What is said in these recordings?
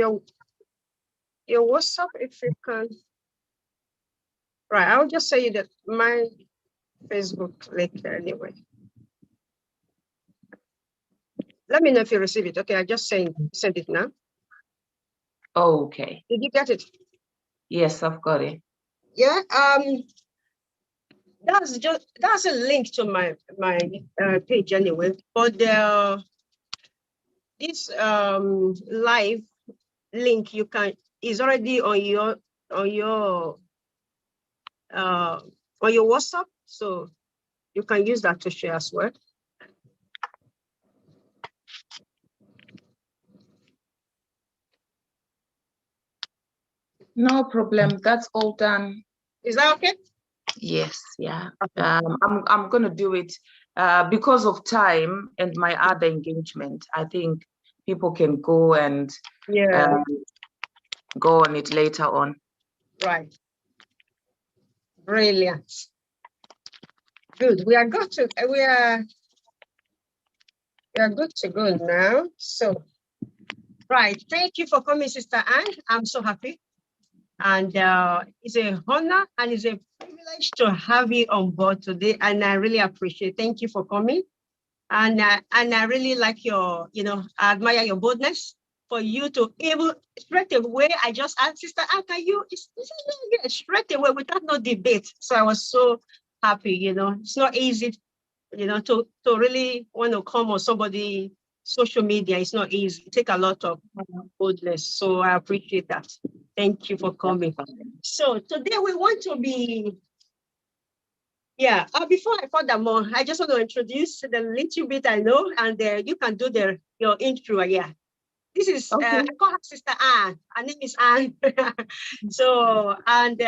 your WhatsApp, if you can. Right, I'll just say that my Facebook link anyway. Let me know if you receive it. Okay, I just sent it now. Oh, okay. Did you get it? Yes, I've got it. Yeah. That's a link to my page anyway. But this live link is already on your WhatsApp, so you can use that to share as well. No problem. That's all done. Is that okay? Yes. Yeah. I'm gonna do it because of time and my other engagement. I think people can go and go on it later on. Right. Brilliant. Good. We are good to go now. So, right. Thank you for coming, Sister Anne. I'm so happy. And it's an honor and it's a privilege to have you on board today. And I really appreciate it. Thank you for coming. And I really like I admire your boldness for you to able straight away. I just asked Sister Anne, can you straight away without no debate. So I was so happy, it's not easy, to really want to come on somebody social media. It's not easy. It takes a lot of boldness. So I appreciate that. Thank you for coming. So today we want to be, before I further more, I just want to introduce the little bit I know, and you can do your intro. Yeah, this is okay. I call her Sister Anne. Her name is Anne. So, and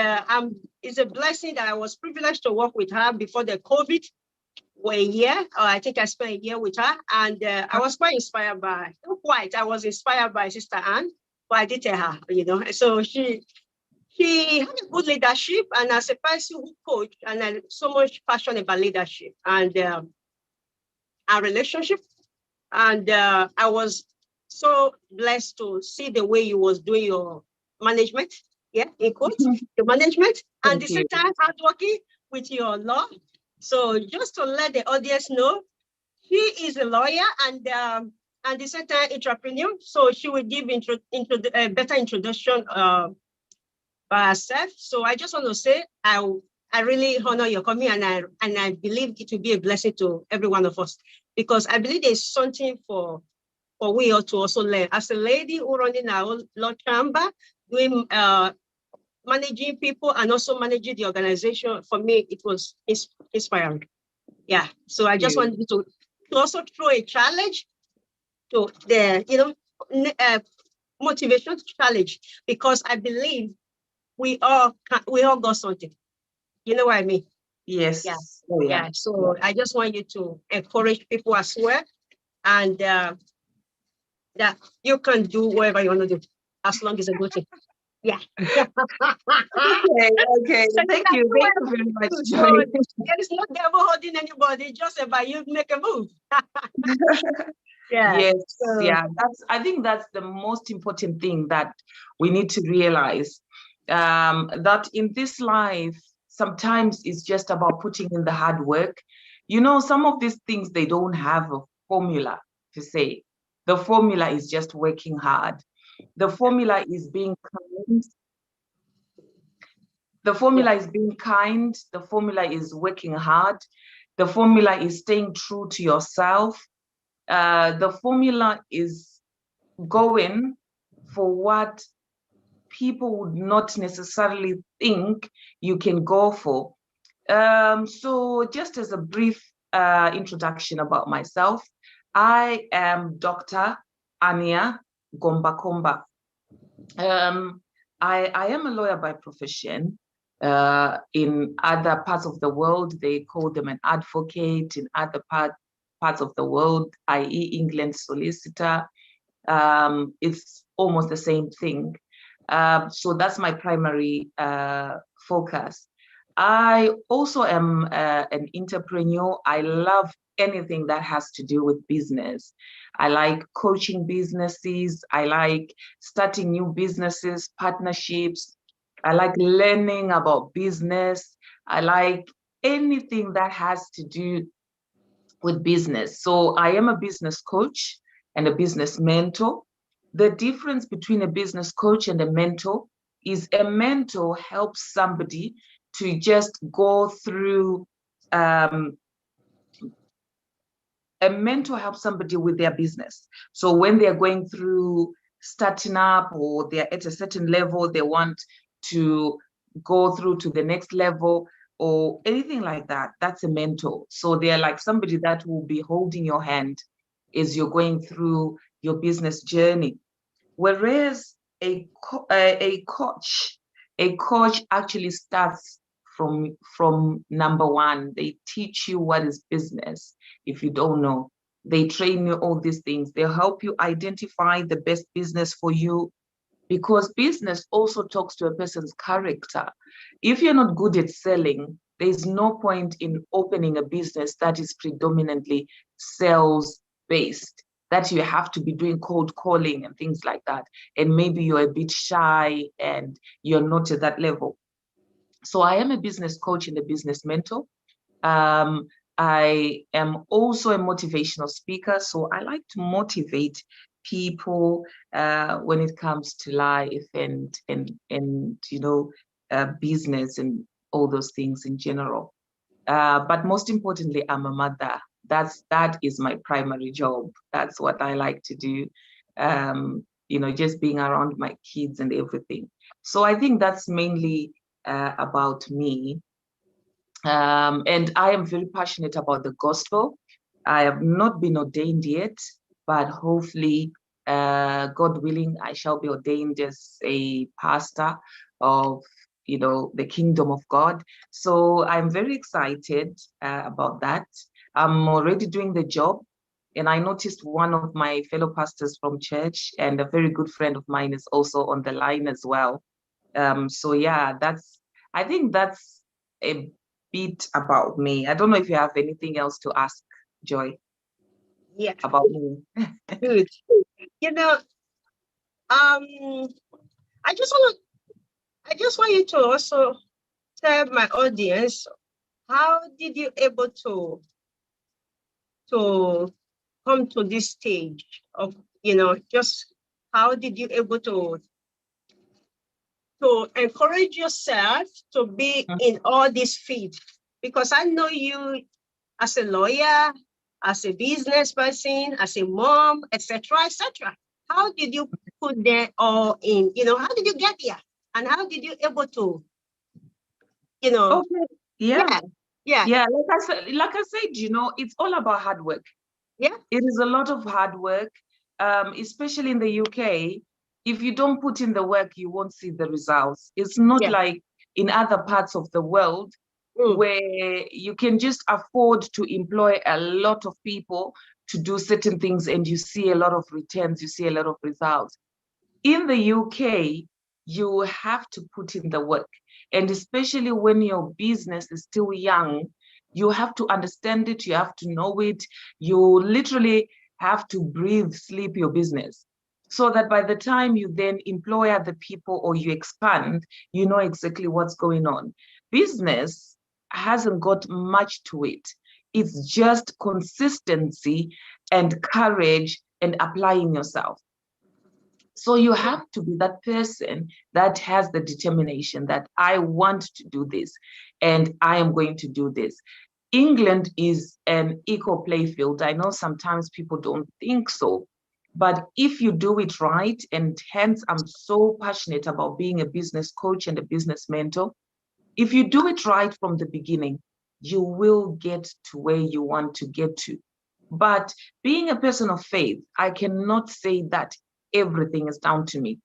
it's a blessing that I was privileged to work with her before the COVID. A year, I think I spent a year with her, and I was quite inspired by. I was inspired by Sister Anne, but I did tell her, So she had a good leadership, and as a person who coach, and I so much passion about leadership and our relationship. And I was so blessed to see the way you was doing your management, in quotes, the management, and the same time hardworking with your law. So just to let the audience know, she is a lawyer and the same time entrepreneur. So she will give a better introduction by herself. So I just want to say I really honor your coming, and I believe it will be a blessing to every one of us, because I believe there's something for we all to also learn. As a lady who running our law chamber, doing managing people and also managing the organization, for me it was inspiring. Yeah. So I just wanted to also throw a challenge to the motivation challenge, because I believe we all got something. You know what I mean? Yes. Yeah. Oh, yeah. So I just want you to encourage people as well, and that you can do whatever you want to do, as long as it's a good thing. Yeah. Okay. So thank you very much. So there is no devil holding anybody, just about you make a move. Yeah. Yes. So, yeah. I think that's the most important thing that we need to realize. That in this life, sometimes it's just about putting in the hard work. Some of these things, they don't have a formula to say. The formula is just working hard. The formula is being kind. The formula is being kind. The formula is working hard. The formula is staying true to yourself. The formula is going for what people would not necessarily think you can go for. So just as a brief introduction about myself, I am Dr. Ania Gombakomba. I am a lawyer by profession. In other parts of the world, they call them an advocate. In other parts of the world, i.e. England, solicitor. It's almost the same thing. So that's my primary focus. I also am an entrepreneur. I love anything that has to do with business. I like coaching businesses. I like starting new businesses, partnerships. I like learning about business. I like anything that has to do with business. So I am a business coach and a business mentor. The difference between a business coach and a mentor is a mentor helps somebody to just go through, a mentor helps somebody with their business. So when they're going through starting up or they're at a certain level, they want to go through to the next level or anything like that, that's a mentor. So they're like somebody that will be holding your hand as you're going through your business journey. Whereas a coach actually starts from number one. They teach you what is business. If you don't know, they train you all these things. They help you identify the best business for you, because business also talks to a person's character. If you're not good at selling, there's no point in opening a business that is predominantly sales based, that you have to be doing cold calling and things like that. And maybe you're a bit shy and you're not at that level. So I am a business coach and a business mentor. I am also a motivational speaker. So I like to motivate people when it comes to life and business and all those things in general. But most importantly, I'm a mother. That is my primary job. That's what I like to do. Just being around my kids and everything. So I think that's mainly about me. And I am very passionate about the gospel. I have not been ordained yet, but hopefully, God willing, I shall be ordained as a pastor of the kingdom of God. So I'm very excited about that. I'm already doing the job. And I noticed one of my fellow pastors from church and a very good friend of mine is also on the line as well. So yeah, I think that's a bit about me. I don't know if you have anything else to ask, Joy, Yeah, about me. good. I just want you to also tell my audience, how did you able to come to this stage of, just how did you able to encourage yourself to be in all these fields? Because I know you as a lawyer, as a business person, as a mom, etc., etc. How did you put that all in? How did you get here? And how did you able to, Okay. Yeah. Yeah. Yeah. Like I said, it's all about hard work. Yeah. It is a lot of hard work, especially in the UK. If you don't put in the work, you won't see the results. It's not like in other parts of the world where you can just afford to employ a lot of people to do certain things and you see a lot of returns, you see a lot of results. In the UK, you have to put in the work. And especially when your business is still young, you have to understand it, you have to know it, you literally have to breathe, sleep your business. So that by the time you then employ other people or you expand, you know exactly what's going on. Business hasn't got much to it. It's just consistency and courage and applying yourself. So you have to be that person that has the determination that I want to do this and I am going to do this. England is an equal play field. I know sometimes people don't think so, but if you do it right, and hence I'm so passionate about being a business coach and a business mentor, if you do it right from the beginning, you will get to where you want to get to. But being a person of faith, I cannot say that everything is down to me.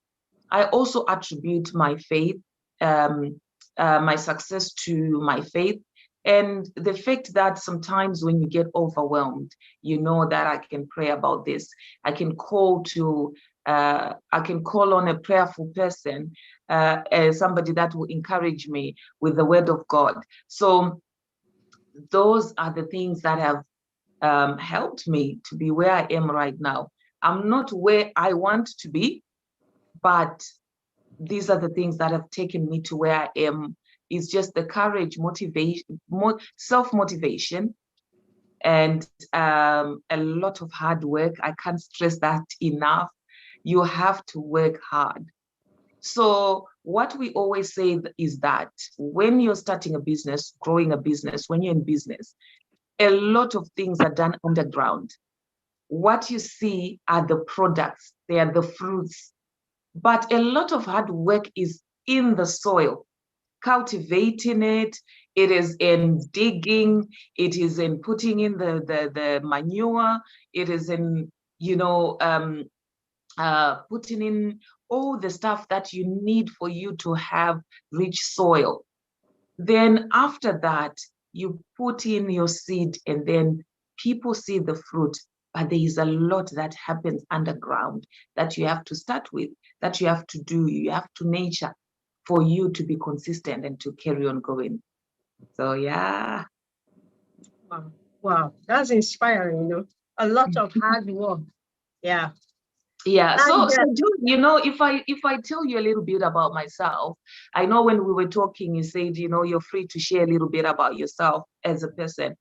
I also attribute my faith, my success to my faith. And the fact that sometimes when you get overwhelmed, you know that I can pray about this. I can call on a prayerful person, as somebody that will encourage me with the word of God. So those are the things that have helped me to be where I am right now. I'm not where I want to be, but these are the things that have taken me to where I am. It's just the courage, motivation, self-motivation, and a lot of hard work. I can't stress that enough. You have to work hard. So what we always say is that when you're starting a business, growing a business, when you're in business, a lot of things are done underground. What you see are the products, they are the fruits, but a lot of hard work is in the soil, cultivating it. It is in digging, it is in putting in the manure, it is in, putting in all the stuff that you need for you to have rich soil. Then after that, you put in your seed and then people see the fruit. But there is a lot that happens underground that you have to start with, that you have to do, you have to nurture for you to be consistent and to carry on going. So yeah. Wow, wow, that's inspiring, a lot of hard work. Yeah. Yeah, so And if I tell you a little bit about myself, I know when we were talking, you said, you're free to share a little bit about yourself as a person.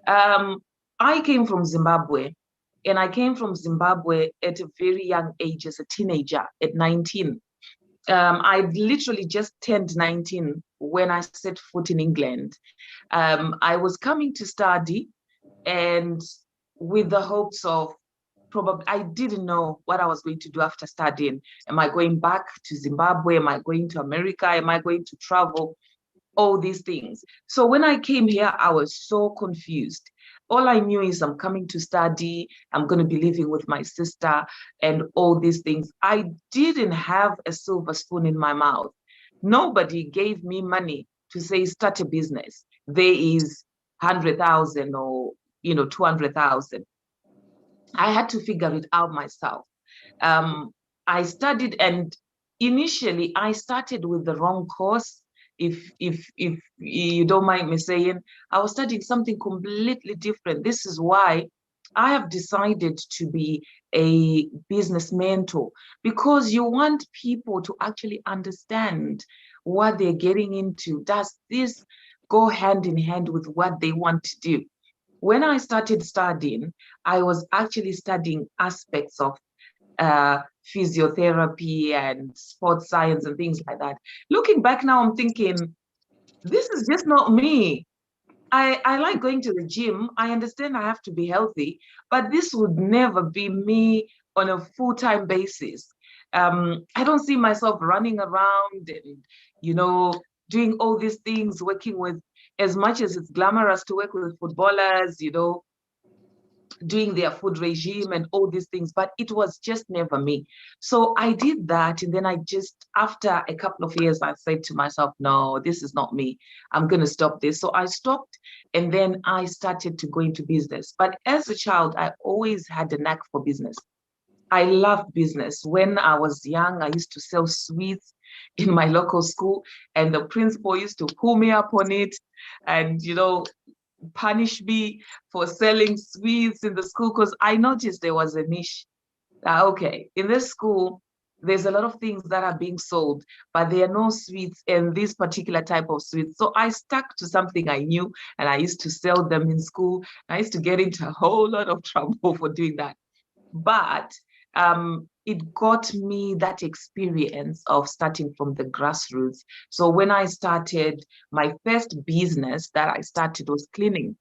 I came from Zimbabwe, and I came from Zimbabwe at a very young age as a teenager at 19. I literally just turned 19 when I set foot in England. I was coming to study, and with the hopes of probably, I didn't know what I was going to do after studying. Am I going back to Zimbabwe? Am I going to America? Am I going to travel? All these things. So when I came here, I was so confused. All I knew is I'm coming to study, I'm going to be living with my sister and all these things. I didn't have a silver spoon in my mouth. Nobody gave me money to say, start a business. There is 100,000 or, 200,000. I had to figure it out myself. I studied, and initially I started with the wrong course. If you don't mind me saying, I was studying something completely different. This is why I have decided to be a business mentor, because you want people to actually understand what they're getting into. Does this go hand in hand with what they want to do? When I started studying, I was actually studying aspects of physiotherapy and sports science and things like that. Looking back now, I'm thinking, this is just not me. I like going to the gym. I understand I have to be healthy, but this would never be me on a full-time basis. I don't see myself running around and, doing all these things, working with, as much as it's glamorous to work with footballers, doing their food regime and all these things, but it was just never me. So I did that. And then after a couple of years, I said to myself, no, this is not me. I'm going to stop this. So I stopped, and then I started to go into business. But as a child, I always had a knack for business. I loved business. When I was young, I used to sell sweets in my local school, and the principal used to pull me up on it and, punish me for selling sweets in the school, because I noticed there was a niche. Okay, in this school, there's a lot of things that are being sold, but there are no sweets and this particular type of sweets. So I stuck to something I knew, and I used to sell them in school. I used to get into a whole lot of trouble for doing that. But it got me that experience of starting from the grassroots. So when I started, my first business that I started was cleaning.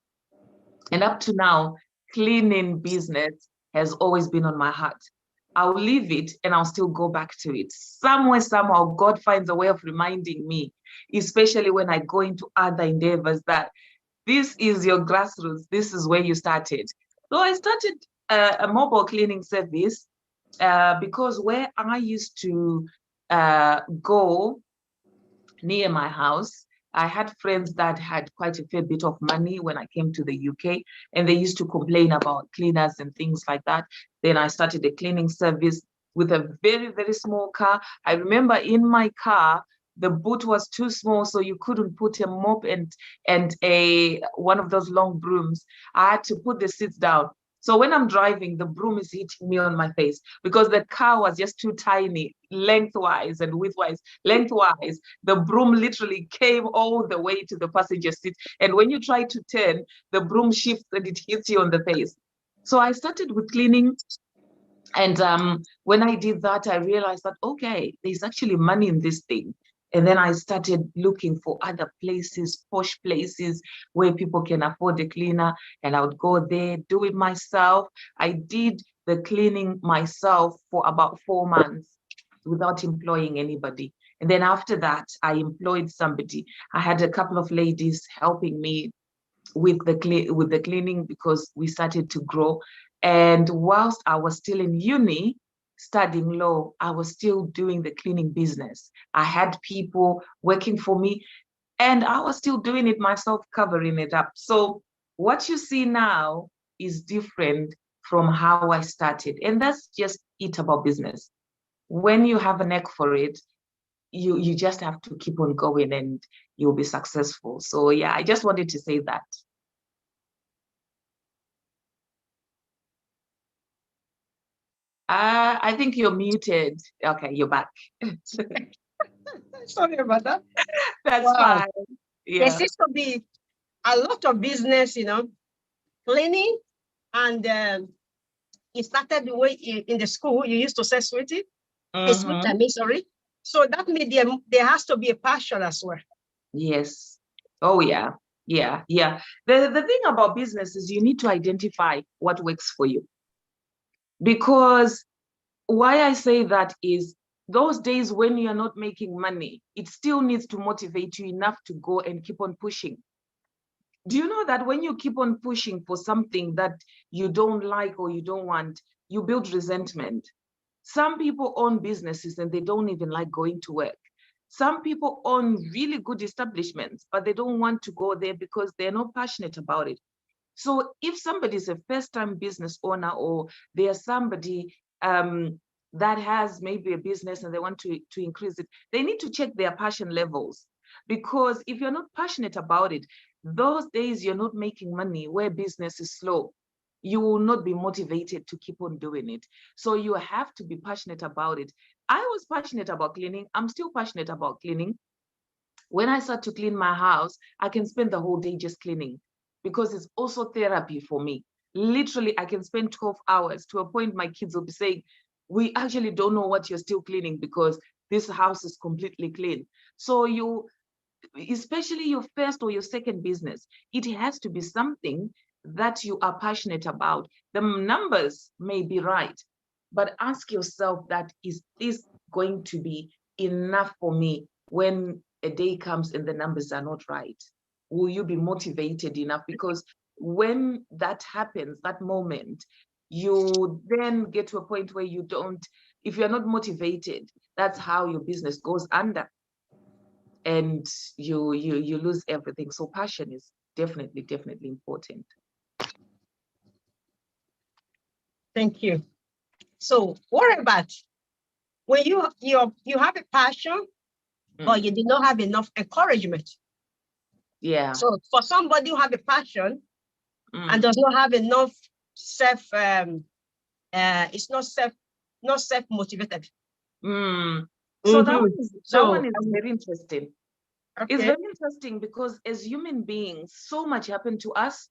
And up to now, cleaning business has always been on my heart. I'll leave it and I'll still go back to it. Somewhere, somehow, God finds a way of reminding me, especially when I go into other endeavors, that this is your grassroots. This is where you started. So I started a mobile cleaning service because where I used to go near my house, I had friends that had quite a fair bit of money when I came to the UK, and they used to complain about cleaners and things like that. Then I started a cleaning service with a very, very small car. I remember in my car, the boot was too small, so you couldn't put a mop and a one of those long brooms. I had to put the seats down. So when I'm driving, the broom is hitting me on my face because the car was just too tiny, lengthwise and widthwise. Lengthwise, the broom literally came all the way to the passenger seat. And when you try to turn, the broom shifts and it hits you on the face. So I started with cleaning. And when I did that, I realized that, okay, there's actually money in this thing. And then I started looking for other places, posh places where people can afford a cleaner. And I would go there, do it myself. I did the cleaning myself for about 4 months without employing anybody. And then after that, I employed somebody. I had a couple of ladies helping me with the cleaning because we started to grow. And whilst I was still in uni studying law, I was still doing the cleaning business. I had people working for me and I was still doing it myself, covering it up. So what you see now is different from how I started. And that's just it about business. When you have a neck for it, you just have to keep on going and you'll be successful. So yeah, I just wanted to say that. I think you're muted. Okay, you're back. Sorry about that. That's Wow. fine. There Yeah. seems to be a lot of business, cleaning, and it started the way in the school you used to say sweetie. Sweet, I mean, sorry. So that means there has to be a passion as well. Yes. Oh yeah. Yeah. Yeah. The thing about business is you need to identify what works for you. Because why I say that is those days when you're not making money, it still needs to motivate you enough to go and keep on pushing. Do you know that when you keep on pushing for something that you don't like or you don't want, you build resentment? Some people own businesses and they don't even like going to work. Some people own really good establishments, but they don't want to go there because they're not passionate about it. So if somebody is a first-time business owner or there's somebody that has maybe a business and they want to increase it, they need to check their passion levels. Because if you're not passionate about it, those days you're not making money where business is slow, you will not be motivated to keep on doing it. So you have to be passionate about it. I was passionate about cleaning. I'm still passionate about cleaning. When I start to clean my house, I can spend the whole day just cleaning because it's also therapy for me. Literally, I can spend 12 hours to a point my kids will be saying, we actually don't know what you're still cleaning because this house is completely clean. So you, especially your first or your second business, it has to be something that you are passionate about. The numbers may be right, but ask yourself that, is this going to be enough for me when a day comes and the numbers are not right? Will you be motivated enough? Because when that happens, that moment, you then get to a point where you don't, if you're not motivated, that's how your business goes under and you lose everything. So passion is definitely important. Thank you. So what about when you have a passion, but you did not have enough encouragement? Yeah. So for somebody who have a passion and does not have enough it's not self motivated. So that one is very interesting. Okay. It's very interesting because as human beings, so much happened to us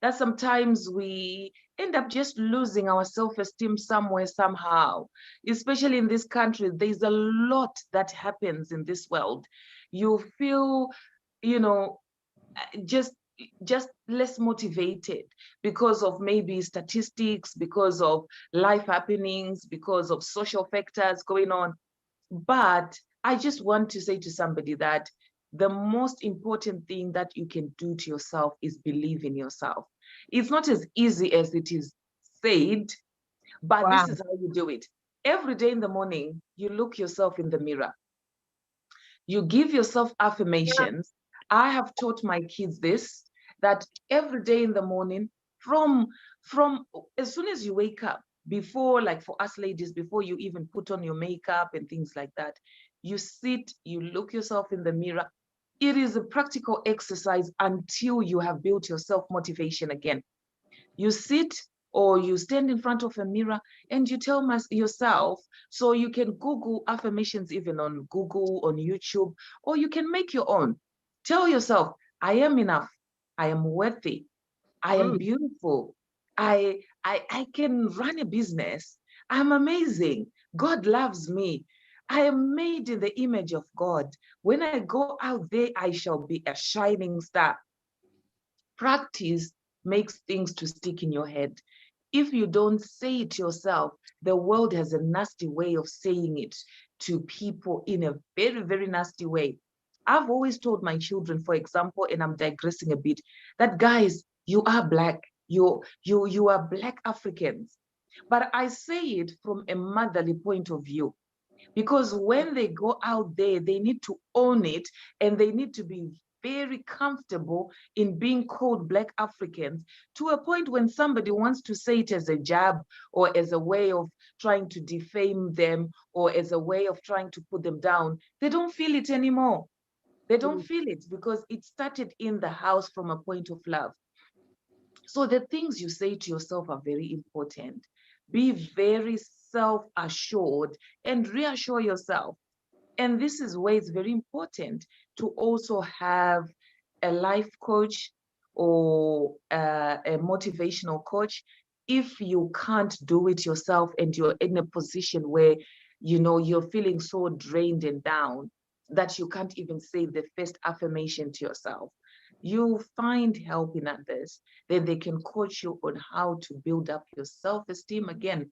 that sometimes we end up just losing our self-esteem somewhere, somehow. Especially in this country, there's a lot that happens in this world. You feel, just less motivated because of maybe statistics, because of life happenings, because of social factors going on. But I just want to say to somebody that the most important thing that you can do to yourself is believe in yourself. It's not as easy as it is said, but this is how you do it. Every day in the morning, you look yourself in the mirror. You give yourself affirmations. I have taught my kids this, that every day in the morning, from as soon as you wake up, before, like for us ladies, before you even put on your makeup and things like that, you sit, you look yourself in the mirror. It is a practical exercise until you have built your self-motivation again. You sit or you stand in front of a mirror and you tell yourself, so you can Google affirmations even on Google, on YouTube, or you can make your own. Tell yourself, I am enough, I am worthy, I am beautiful, I can run a business, I'm amazing, God loves me, I am made in the image of God. When I go out there, I shall be a shining star. Practice makes things to stick in your head. If you don't say it yourself, the world has a nasty way of saying it to people in a very, very nasty way. I've always told my children, for example, and I'm digressing a bit, that guys, you are Black, you are Black Africans. But I say it from a motherly point of view, because when they go out there, they need to own it, and they need to be very comfortable in being called Black Africans, to a point when somebody wants to say it as a jab or as a way of trying to defame them or as a way of trying to put them down, they don't feel it anymore. They don't feel it because it started in the house from a point of love. So the things you say to yourself are very important. Be very self-assured and reassure yourself. And this is where it's very important to also have a life coach or a motivational coach. If you can't do it yourself and you're in a position where, you know, you're feeling so drained and down that you can't even say the first affirmation to yourself, you find help in others, then they can coach you on how to build up your self-esteem again.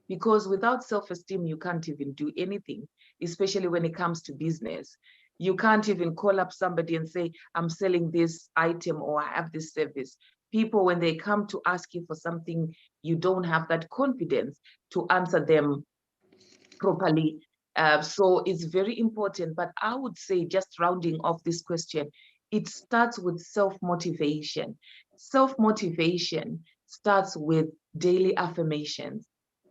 Because without self-esteem, you can't even do anything, especially when it comes to business. You can't even call up somebody and say, I'm selling this item or I have this service. People, when they come to ask you for something, you don't have that confidence to answer them properly. So it's very important. But I would say, just rounding off this question, it starts with self-motivation. Self-motivation starts with daily affirmations.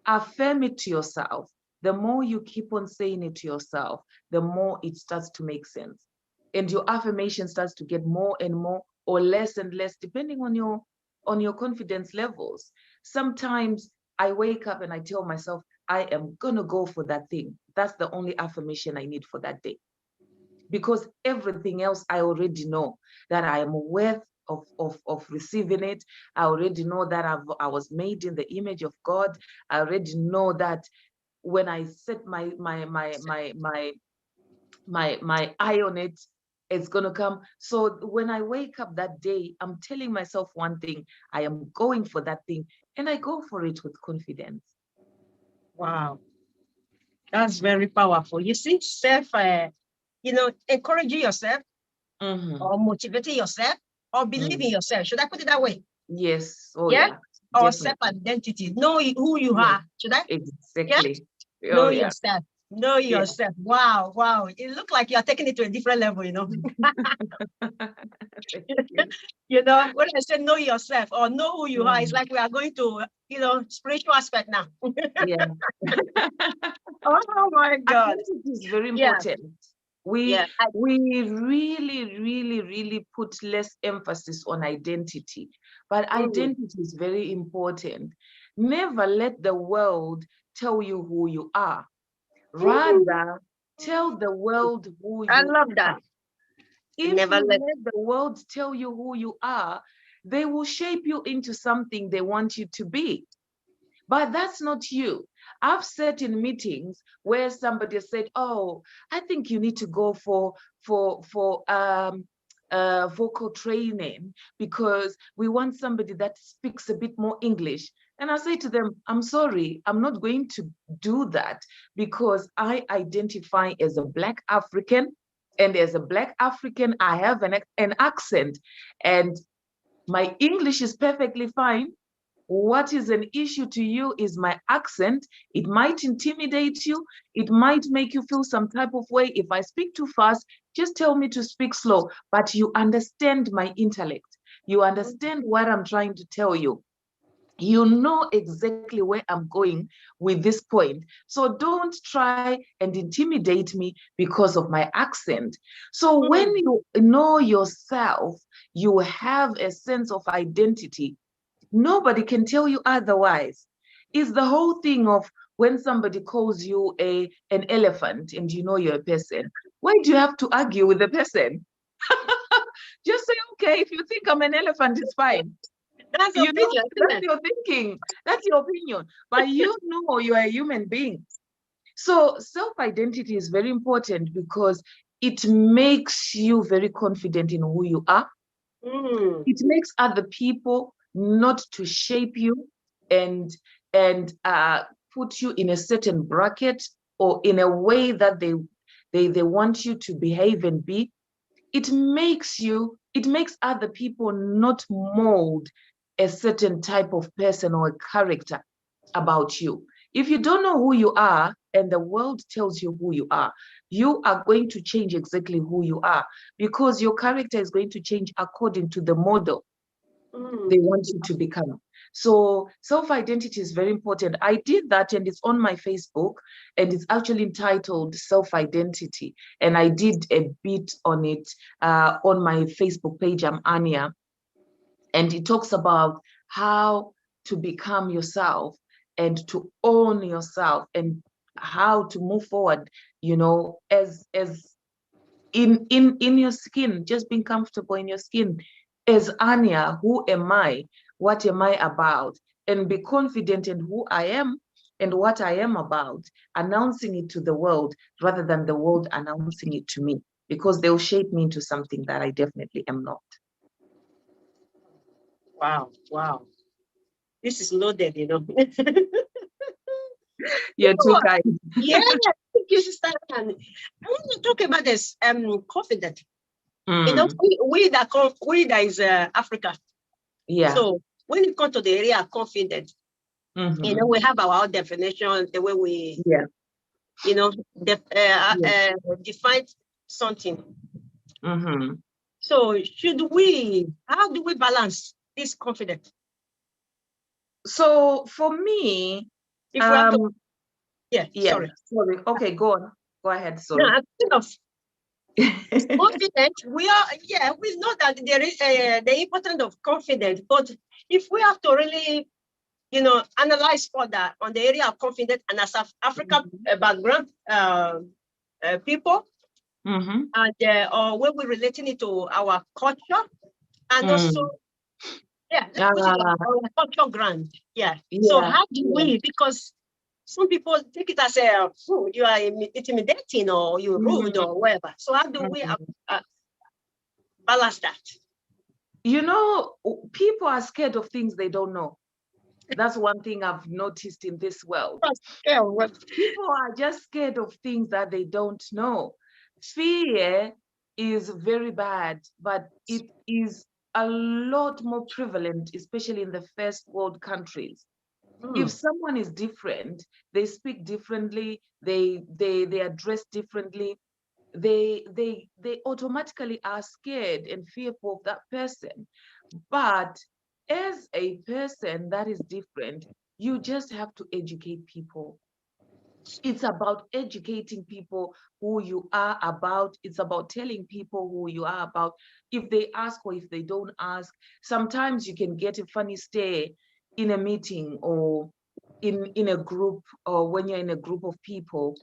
Affirm it to yourself. The more you keep on saying it to yourself, the more it starts to make sense. And your affirmation starts to get more and more or less and less, depending on your confidence levels. Sometimes I wake up and I tell myself, I am gonna go for that thing. That's the only affirmation I need for that day. Because everything else I already know that I am worth of receiving it. I already know that I was made in the image of God. I already know that when I set my eye on it, it's gonna come. So when I wake up that day, I'm telling myself one thing, I am going for that thing, and I go for it with confidence. Wow, that's very powerful. You see, encouraging yourself or motivating yourself or believing yourself. Should I put it that way? Yes. Oh, yeah. yeah. Or self-identity. Know who you are. Should I? Exactly. Yeah? Know yourself. Know yourself. Wow, wow. It looks like you're taking it to a different level, you know. You know, when I say know yourself or know who you are, it's like we are going to, spiritual aspect now. Yeah. Oh my God. Identity is very important. We really, really, really put less emphasis on identity, but identity is very important. Never let the world tell you who you are. Rather, tell the world who you are. I love that. If you let the world tell you who you are, they will shape you into something they want you to be. But that's not you. I've sat in meetings where somebody said, "Oh, I think you need to go for vocal training because we want somebody that speaks a bit more English." And I say to them, "I'm sorry, I'm not going to do that because I identify as a Black African, and as a Black African, I have an accent, and my English is perfectly fine. What is an issue to you is my accent. It might intimidate you. It might make you feel some type of way. If I speak too fast, just tell me to speak slow. But you understand my intellect. You understand what I'm trying to tell you. You know exactly where I'm going with this point. So don't try and intimidate me because of my accent. So when you know yourself, you have a sense of identity. Nobody can tell you otherwise. It's the whole thing of when somebody calls you an elephant and you know you're a person. Why do you have to argue with the person? Just say, okay, if you think I'm an elephant, it's fine. That's You know, opinion, isn't that's it? your thinking, that's your opinion, but you know you are a human being. So self-identity is very important because it makes you very confident in who you are. It makes other people not to shape you and put you in a certain bracket or in a way that they want you to behave and be. It makes other people not mold a certain type of person or a character about you. If you don't know who you are and the world tells you who you are going to change exactly who you are because your character is going to change according to the model they want you to become. So self-identity is very important. I did that and it's on my Facebook and it's actually entitled Self-Identity. And I did a bit on it on my Facebook page, I'm Anya. And it talks about how to become yourself and to own yourself and how to move forward, you know, as in your skin, just being comfortable in your skin. As Anya, who am I? What am I about? And be confident in who I am and what I am about, announcing it to the world rather than the world announcing it to me, because they'll shape me into something that I definitely am not. Wow, wow. This is loaded, you know. You're too kind. Yeah, thank you, Sister Anne. I want to talk about this confident. You know, we that is Africa. Yeah. So when it comes to the area of confident, you know, we have our own definition, the way we, you know, define something. So how do we balance this confidence? So for me, If we have to, sorry. Okay, go on. Go ahead. Sorry. No, I'm kind of confident. We know that there is the importance of confidence, but if we have to really, you know, analyze further on the area of confidence and as African background people, and or when we're relating it to our culture, and also, let's put it on our culture ground. So how do we, because some people take it as a, you are intimidating or you're rude or whatever. So how do we balance that? You know, people are scared of things they don't know. That's one thing I've noticed in this world. People are just scared of things that they don't know. Fear is very bad, but it is a lot more prevalent, especially in the first world countries. If someone is different, they speak differently, they address differently, they automatically are scared and fearful of that person. But as a person that is different, you just have to educate people. It's about educating people who you are about. It's about telling people who you are about. If they ask or if they don't ask, sometimes you can get a funny stare in a meeting or in a group, or when you're in a group of people.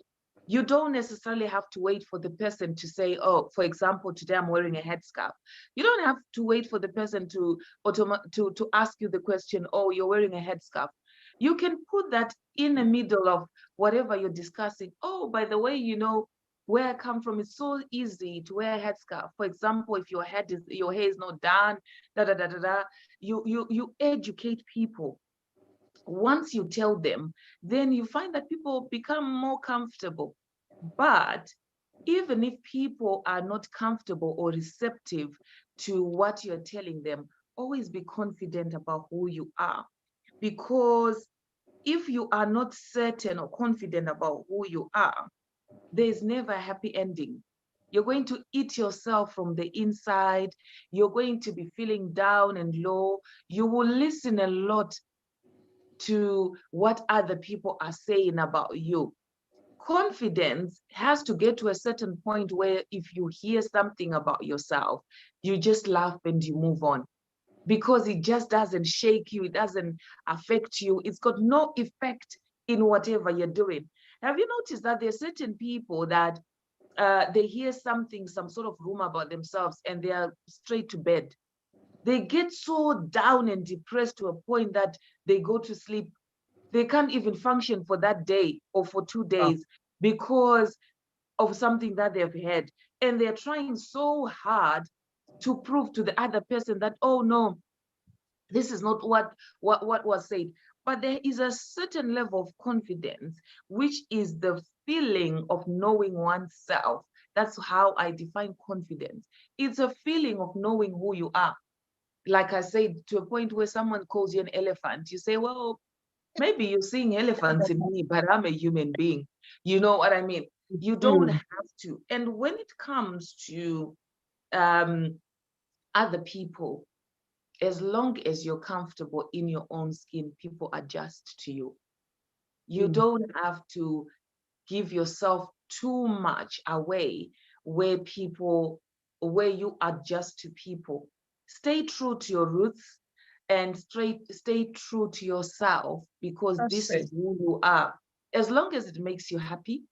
You don't necessarily have to wait for the person to say, oh, for example, today I'm wearing a headscarf. You don't have to wait for the person to ask you the question, oh, you're wearing a headscarf. You can put that in the middle of whatever you're discussing. Oh, by the way, you know, where I come from, it's so easy to wear a headscarf. For example, if your hair is not done, you educate people. Once you tell them, then you find that people become more comfortable. But even if people are not comfortable or receptive to what you're telling them, always be confident about who you are. Because if you are not certain or confident about who you are, there's never a happy ending. You're going to eat yourself from the inside. You're going to be feeling down and low. You will listen a lot to what other people are saying about you. Confidence has to get to a certain point where if you hear something about yourself, you just laugh and you move on, because it just doesn't shake you, it doesn't affect you, it's got no effect in whatever you're doing. Have you noticed that there are certain people that they hear something, some sort of rumor about themselves, and they are straight to bed? They get so down and depressed to a point that they go to sleep. They can't even function for that day or for 2 days because of something that they've had. And they're trying so hard to prove to the other person that, oh no, this is not what was said. But there is a certain level of confidence, which is the feeling of knowing oneself. That's how I define confidence. It's a feeling of knowing who you are. Like I said, to a point where someone calls you an elephant, you say, well, maybe you're seeing elephants in me, but I'm a human being. You know what I mean? You don't have to. And when it comes to other people, as long as you're comfortable in your own skin, people adjust to you. You don't have to give yourself too much away where you adjust to people. Stay true to your roots and stay true to yourself, because this is who you are. As long as it makes you happy,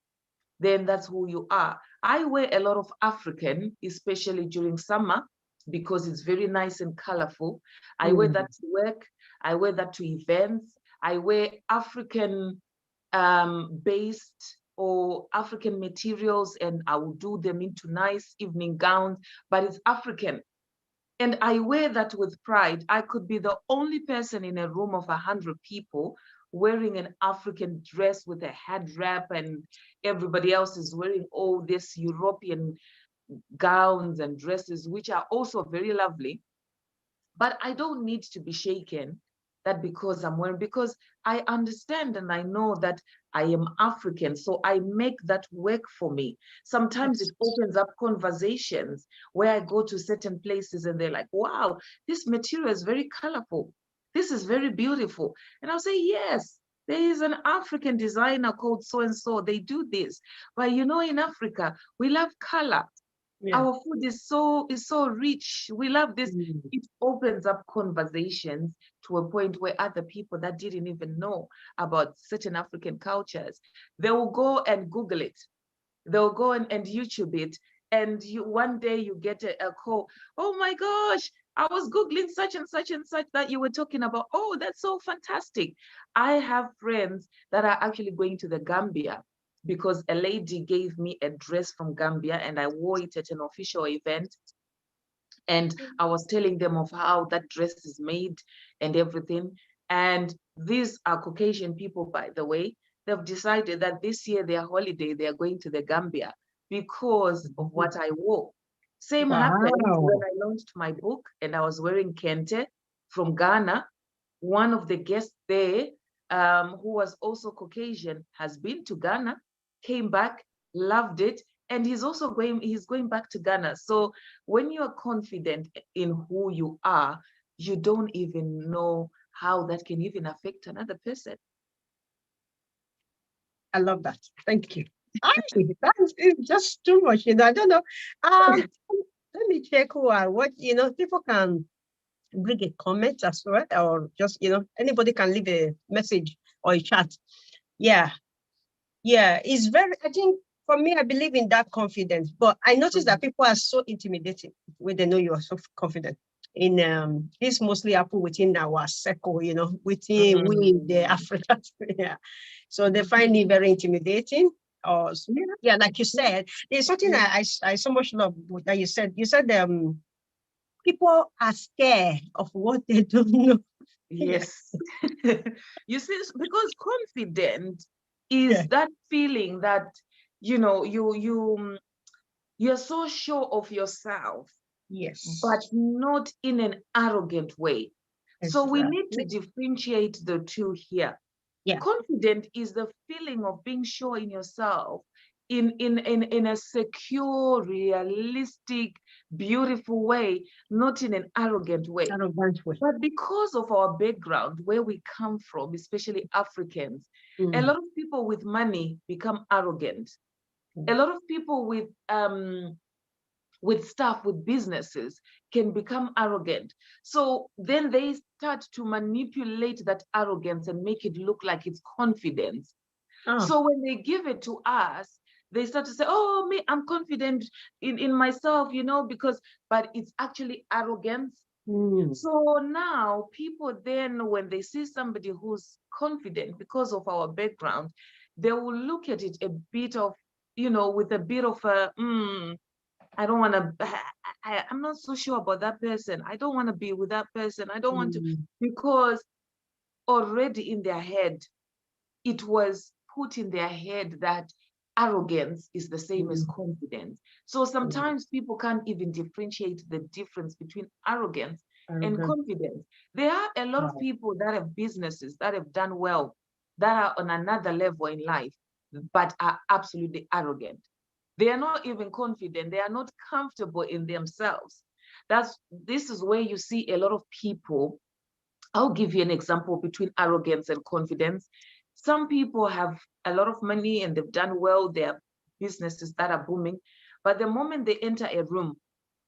then that's who you are. I wear a lot of African, especially during summer, because it's very nice and colorful. I wear that to work. I wear that to events. I wear African based or African materials, and I will do them into nice evening gowns, but it's African. And I wear that with pride. I could be the only person in a room of 100 people wearing an African dress with a head wrap, and everybody else is wearing all this European gowns and dresses, which are also very lovely. But I don't need to be shaken that because I'm wearing, because I understand and I know that I am African, so I make that work for me. Sometimes it opens up conversations where I go to certain places and they're like, wow, this material is very colorful. This is very beautiful. And I'll say, yes, there is an African designer called so-and-so. They do this. But you know, in Africa, we love color. Our food is so rich. We love this. It opens up conversations to a point where other people that didn't even know about certain African cultures, they will go and Google it. They'll go and YouTube it. And one day you get a call. Oh my gosh, I was Googling such and such and such that you were talking about. Oh, that's so fantastic. I have friends that are actually going to the Gambia because a lady gave me a dress from Gambia and I wore it at an official event. And I was telling them of how that dress is made and everything. And these are Caucasian people, by the way. They've decided that this year, their holiday, they are going to the Gambia because of what I wore. Same happened when I launched my book and I was wearing kente from Ghana. One of the guests there, who was also Caucasian, has been to Ghana, came back, loved it, and he's going back to Ghana. So when you're confident in who you are, you don't even know how that can even affect another person. I love that. Thank you. That's just too much, I don't know. Let me check people can bring a comment as well, or just, anybody can leave a message or a chat. Yeah. It's I think for me, I believe in that confidence, but I noticed that people are so intimidating when they know you are so confident. This mostly happen within our circle, within we, the Africans. Yeah. So they find it very intimidating. Or like you said, there's something I so much love that you said. You said people are scared of what they don't know. Yes. You see, because confident is that feeling that, you're so sure of yourself. Yes. But not in an arrogant way. So we need to differentiate the two here. Yeah. Confident is the feeling of being sure in yourself in a secure, realistic, beautiful way, not in an arrogant way. Arrogant way. But because of our background, where we come from, especially Africans, a lot of people with money become arrogant. A lot of people with stuff, with businesses, can become arrogant. So then they start to manipulate that arrogance and make it look like it's confidence. So when they give it to us, they start to say, oh, me, I'm confident in myself, because, but it's actually arrogance. So now people then, when they see somebody who's confident because of our background, they will look at it a bit of, with a bit of a, I don't want to, I'm not so sure about that person. I don't want to be with that person. I don't want to, because already in their head, it was put in their head that arrogance is the same as confidence. So sometimes people can't even differentiate the difference between arrogance and confidence. There are a lot of people that have businesses that have done well, that are on another level in life, but are absolutely arrogant. They are not even confident. They are not comfortable in themselves. This is where you see a lot of people. I'll give you an example between arrogance and confidence. Some people have a lot of money and they've done well. They have businesses that are booming. But the moment they enter a room,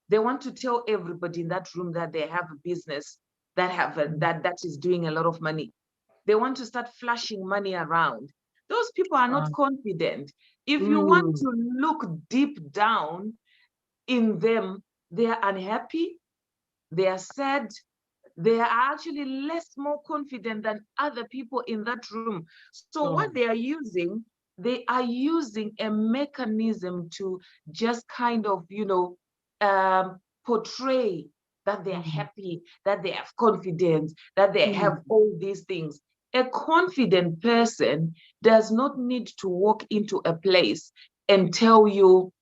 they want to tell everybody in that room that they have a business that is doing a lot of money. They want to start flashing money around. Those people are not confident. If you want to look deep down in them, they are unhappy, they are sad, they are actually more confident than other people in that room. So what they are using a mechanism to just kind of, portray that they're happy, that they have confidence, that they have all these things. A confident person does not need to walk into a place and tell you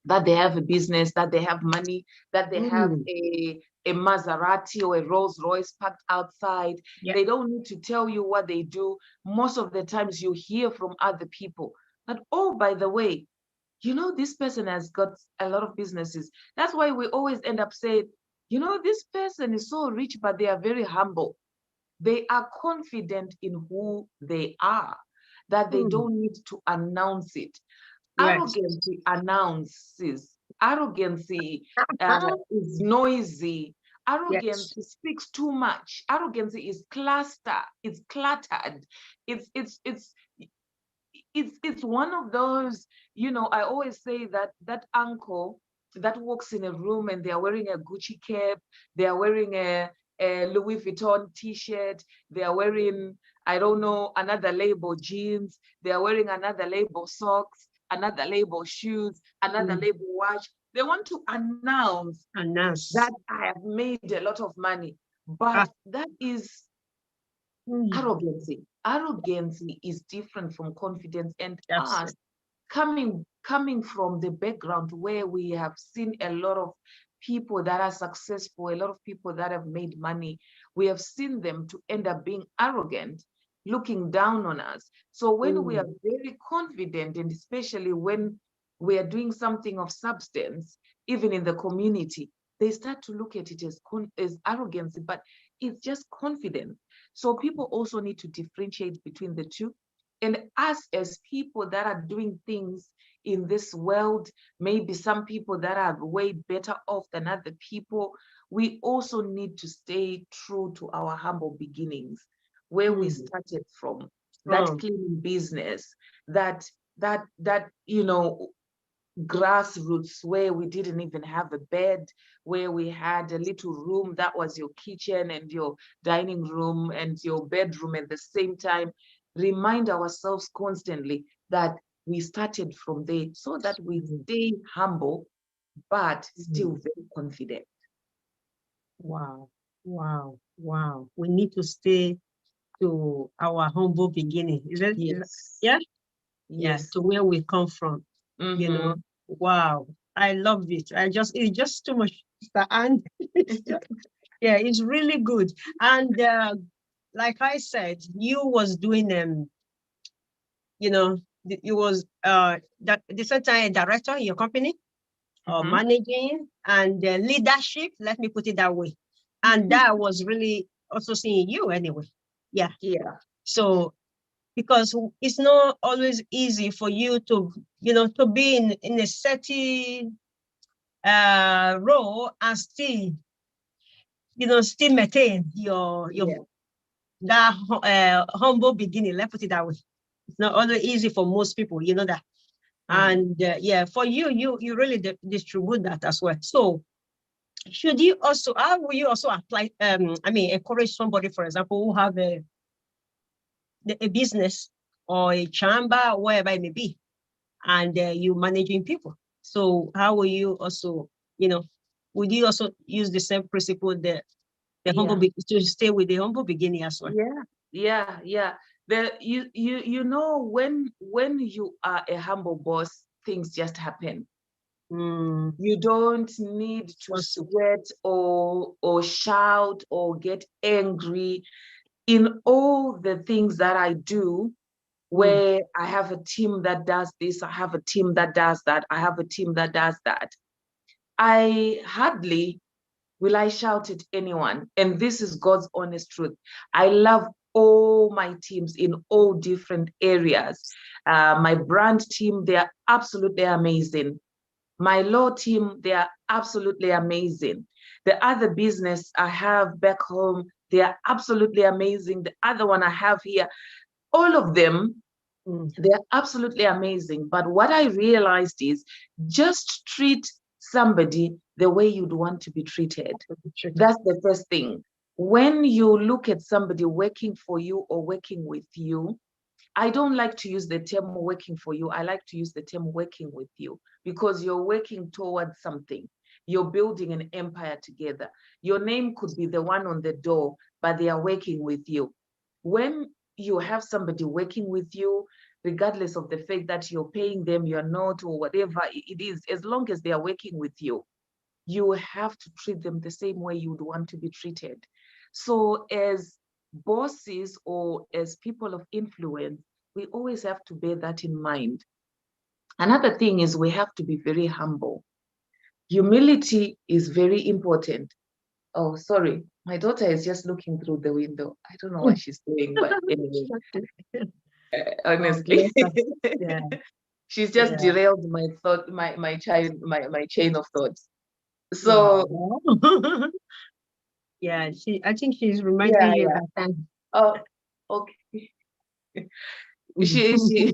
that they have a business, that they have money, that they have a Maserati or a Rolls Royce parked outside. They don't need to tell you what they do. Most of the times you hear from other people that, oh, by the way, this person has got a lot of businesses. That's why we always end up saying, this person is so rich, but they are very humble. They are confident in who they are, that they don't need to announce it. Arrogancy announces. Arrogancy is noisy. Arrogancy speaks too much. Arrogancy is it's cluttered. It's one of those, I always say that uncle that walks in a room and they are wearing a Gucci cap, they are wearing a Louis Vuitton t-shirt, they are wearing, I don't know, another label jeans, they are wearing another label socks, another label shoes, another label watch. They want to announce that I have made a lot of money, but that is arrogancy. Arrogancy is different from confidence, and us coming from the background where we have seen a lot of people that are successful, a lot of people that have made money, we have seen them to end up being arrogant, looking down on us. So when we are very confident, and especially when we are doing something of substance, even in the community, they start to look at it as arrogancy, but it's just confidence. So people also need to differentiate between the two. And us as people that are doing things in this world, maybe some people that are way better off than other people, we also need to stay true to our humble beginnings, where we started from, that cleaning business, that grassroots, where we didn't even have a bed, where we had a little room that was your kitchen and your dining room and your bedroom at the same time. Remind ourselves constantly that we started from there, so that we stay humble but still very confident. Wow. We need to stay to our humble beginning. Is it? Yes. Yes. To where we come from. Wow. I love it. It's just too much. And yeah, it's really good. And like I said, you was doing you was that the same time director in your company, or Mhm. managing and leadership. Let me put it that way. And that was really also seeing you anyway. Yeah. Yeah. So because it's not always easy for you to, to be in a certain role and still, still maintain your Yeah. that humble beginning. Let's put it that way. It's not always easy for most people, you know that. Mm. And yeah, for you really distribute that as well. So should you also, how will you also apply, encourage somebody, for example, who have a business or a chamber, wherever it may be, and you managing people. So how will you also, would you also use the same principle, the humble, Yeah. to stay with the humble beginning as well? Yeah. Yeah. Yeah. When you are a humble boss, things just happen. Mm, You don't need to sweat or shout or get angry. In all the things that I do, where I have a team that does this, I have a team that does that, I have a team that does that, I hardly will I shout at anyone. And this is God's honest truth. I love all my teams in all different areas. My brand team, they are absolutely amazing. My law team, they are absolutely amazing. The other business I have back home, they are absolutely amazing. The other one I have here, all of them, they're absolutely amazing. But what I realized is just treat somebody the way you'd want to be treated. That's the first thing. When you look at somebody working for you or working with you, I don't like to use the term working for you. I like to use the term working with you, because you're working towards something. You're building an empire together. Your name could be the one on the door, but they are working with you. When you have somebody working with you, regardless of the fact that you're paying them, you're not, or whatever it is, as long as they are working with you, you have to treat them the same way you would want to be treated. So as bosses or as people of influence, we always have to bear that in mind. Another thing is we have to be very humble. Humility is very important. Oh, sorry. My daughter is just looking through the window. I don't know what she's doing, but anyway, Oh, honestly, bless her. Yeah, she's just yeah. derailed my thought, my chain of thoughts. So Oh. Yeah, I think she's yeah, reminding you yeah. that time. Oh, okay. She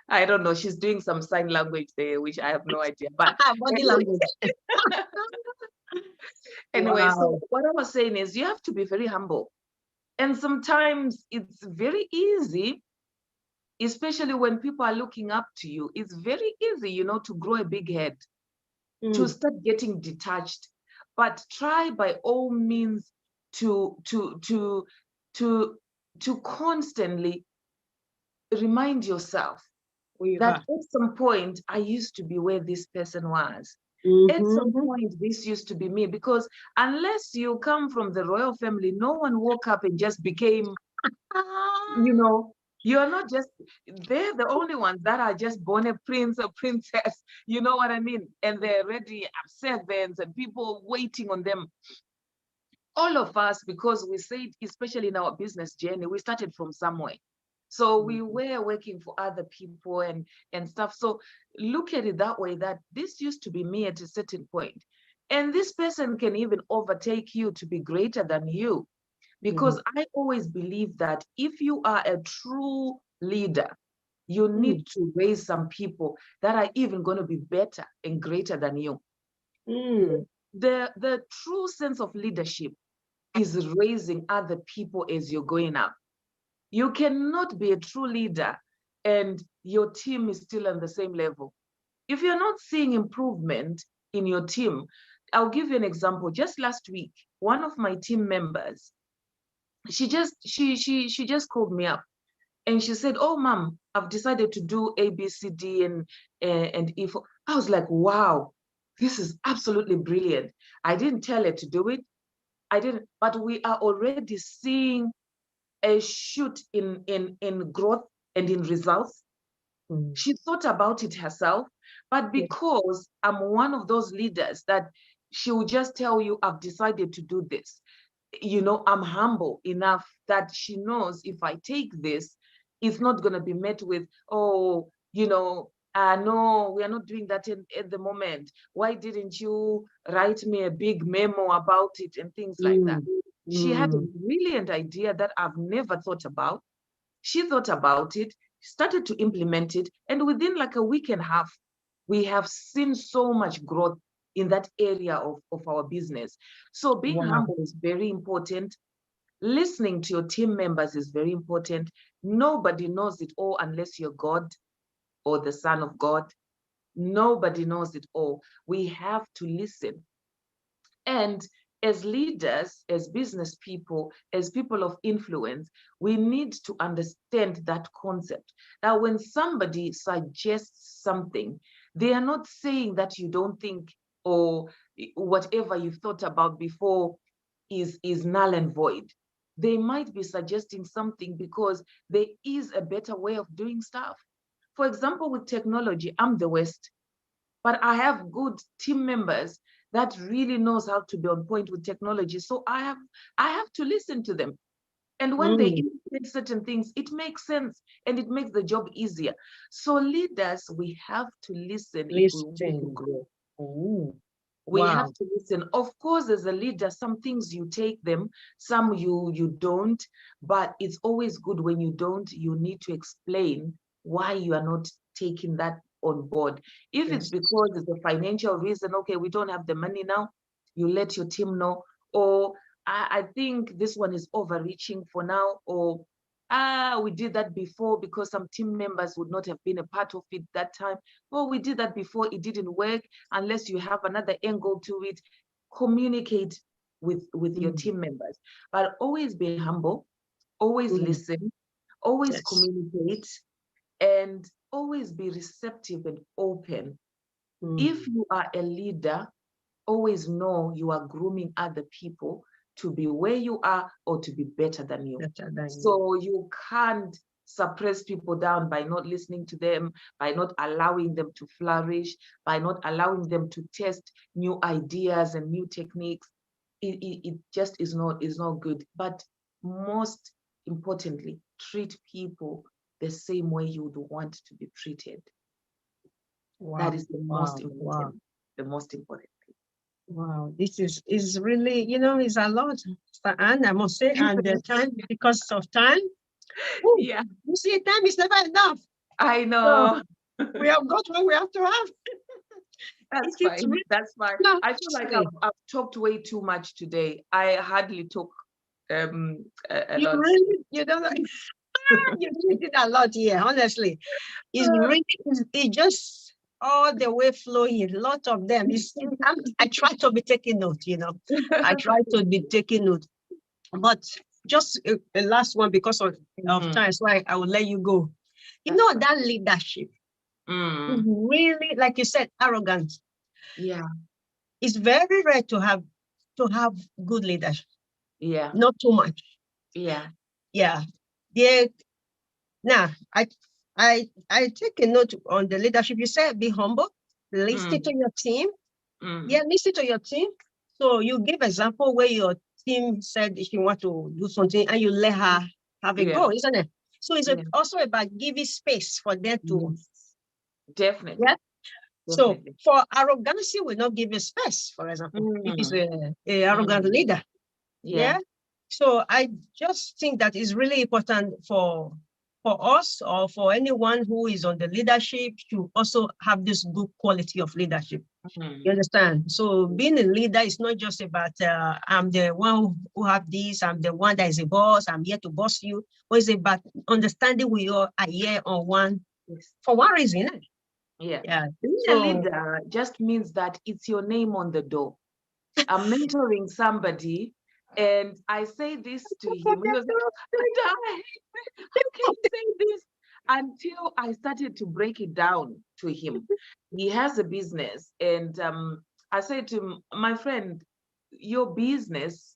I don't know, she's doing some sign language there, which I have no idea. But Body anyway, language. anyway, so Wow. what I was saying is you have to be very humble. And sometimes it's very easy, especially when people are looking up to you, it's very easy, to grow a big head, to start getting detached. But try by all means to to to to to constantly remind yourself We that are. at some point I used to be where this person was. At some Mm-hmm. point, this used to be me, because unless you come from the royal family, no one woke up and just became, you know, you're not just, they're the only ones that are just born a prince or princess, you know what I mean? And they're already have servants and people waiting on them. All of us, because we said, especially in our business journey, we started from somewhere. So we were working for other people and stuff. So look at it that way, that this used to be me at a certain point. And this person can even overtake you to be greater than you. Because I always believe that if you are a true leader, you need to raise some people that are even going to be better and greater than you. The true sense of leadership is raising other people as you're going up. You cannot be a true leader and your team is still on the same level. If you're not seeing improvement in your team, I'll give you an example. Just last week, one of my team members, she just called me up and she said, "Oh, mom, I've decided to do A, B, C, D, and E." I was like, "Wow, this is absolutely brilliant." I didn't tell her to do it. I didn't, but we are already seeing a shoot in growth and in results. She thought about it herself, but because I'm one of those leaders that she will just tell you, I've decided to do this. You know, I'm humble enough that she knows if I take this, it's not going to be met with, oh, you know, no, we are not doing that at the moment. Why didn't you write me a big memo about it and things like that? She had a brilliant idea that I've never thought about. She thought about it, started to implement it, and within like a week and a half, we have seen so much growth in that area of our business. So being humble is very important. Listening to your team members is very important. Nobody knows it all unless you're God or the Son of God. Nobody knows it all. We have to listen. And as leaders, as business people, as people of influence, we need to understand that concept that when somebody suggests something, they are not saying that you don't think or whatever you've thought about before is null and void. They might be suggesting something because there is a better way of doing stuff. For example, with technology, I'm the West, but I have good team members that really knows how to be on point with technology. So I have to listen to them. And when they implement certain things, it makes sense and it makes the job easier. So leaders, we have to listen if we want to grow. We have to listen. Of course, as a leader, some things you take them, some you don't, but it's always good when you don't, you need to explain why you are not taking that on board. If it's because it's a financial reason, okay, we don't have the money now, you let your team know, or I think this one is overreaching for now, or we did that before because some team members would not have been a part of it that time. Oh, we did that before, it didn't work. Unless you have another angle to it, communicate with your team members. But always be humble, always listen, always communicate, and always be receptive and open. If you are a leader, always know you are grooming other people to be where you are or to be better than you. So you can't suppress people down by not listening to them, by not allowing them to flourish, by not allowing them to test new ideas and new techniques. It just is not good. But most importantly, treat people the same way you would want to be treated. That is the most important. The most important thing. Wow, this is really, it's a lot, and I must say, and the time, because of time, yeah, you see, time is never enough. I know. So we have got what we have to have. That's fine. Really, that's fine. No, I feel like I've talked way too much today. I hardly talk a lot. Really, you really did a lot here, honestly. It's really, it's just all the way flowing, a lot of them. I try to be taking note, I try to be taking note. But just the last one, because of time, so I will let you go. That leadership is really, like you said, arrogant. Yeah. It's very rare to have good leadership. Yeah. Not too much. Yeah. Yeah. Now, I take a note on the leadership. You said be humble, listen to your team. Yeah, listen to your team. So you give example where your team said she want to do something and you let her have a go, isn't it? So it's also about giving space for them to. Definitely. Yeah. Definitely. So for arrogancy, we not give a space, for example, if it's a arrogant leader. Yeah. So I just think that is really important for us or for anyone who is on the leadership to also have this good quality of leadership. You understand? So being a leader is not just about I'm the one who have this, I'm the one that is a boss, I'm here to boss you. But it's about understanding we all are here on one for one reason. Yeah. Being a leader just means that it's your name on the door. I'm mentoring somebody, and I say this to him. He was like, how can you say this? Until I started to break it down to him. He has a business, and I said to him, my friend, your business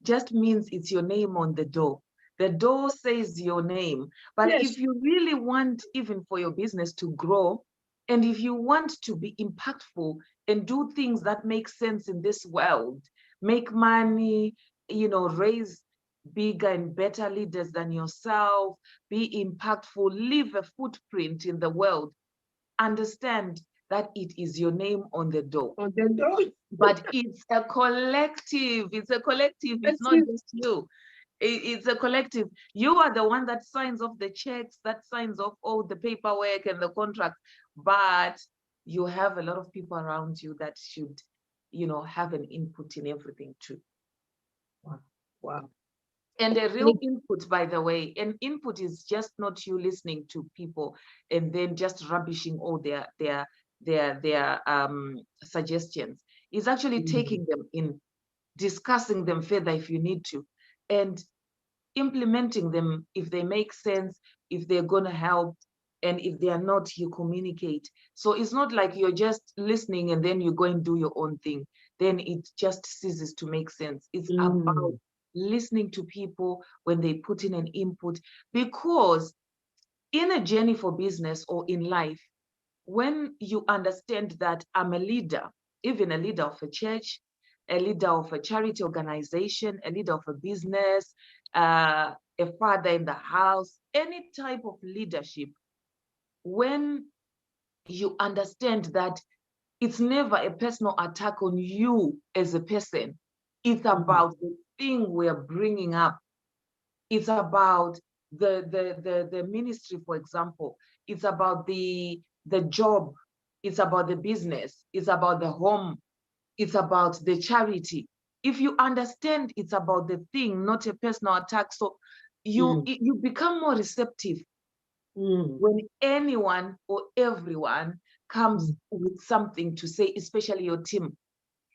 just means it's your name on the door. The door says your name. But Yes. if you really want even for your business to grow, and if you want to be impactful and do things that make sense in this world, make money, raise bigger and better leaders than yourself, be impactful, leave a footprint in the world, understand that it is your name on the door. On the door. But it's a collective. It's a collective. It's not just you. It's a collective. You are the one that signs off the checks, that signs off all the paperwork and the contract. But you have a lot of people around you that should, have an input in everything too. Wow. And a real input, by the way, an input is just not you listening to people and then just rubbishing all their suggestions. It's actually taking them in, discussing them further if you need to, and implementing them if they make sense, if they're going to help, and if they are not, you communicate. So it's not like you're just listening and then you go and do your own thing. Then it just ceases to make sense. It's about listening to people when they put in an input, because in a journey for business or in life, when you understand that I'm a leader, even a leader of a church, a leader of a charity organization, a leader of a business, a father in the house, any type of leadership, when you understand that it's never a personal attack on you as a person, it's about the thing we're bringing up. It's about the ministry, for example. It's about the job. It's about the business. It's about the home. It's about the charity. If you understand it's about the thing, not a personal attack, so you become more receptive when anyone or everyone comes with something to say, especially your team.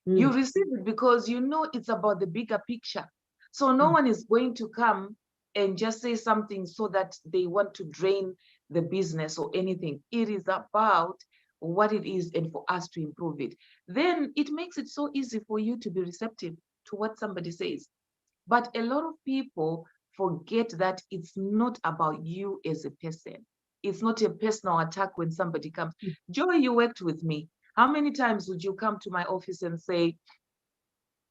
You receive it because you know it's about the bigger picture. So no one is going to come and just say something so that they want to drain the business or anything. It is about what it is and for us to improve it. Then it makes it so easy for you to be receptive to what somebody says. But a lot of people forget that it's not about you as a person. It's not a personal attack when somebody comes. Joy, you worked with me. How many times would you come to my office and say,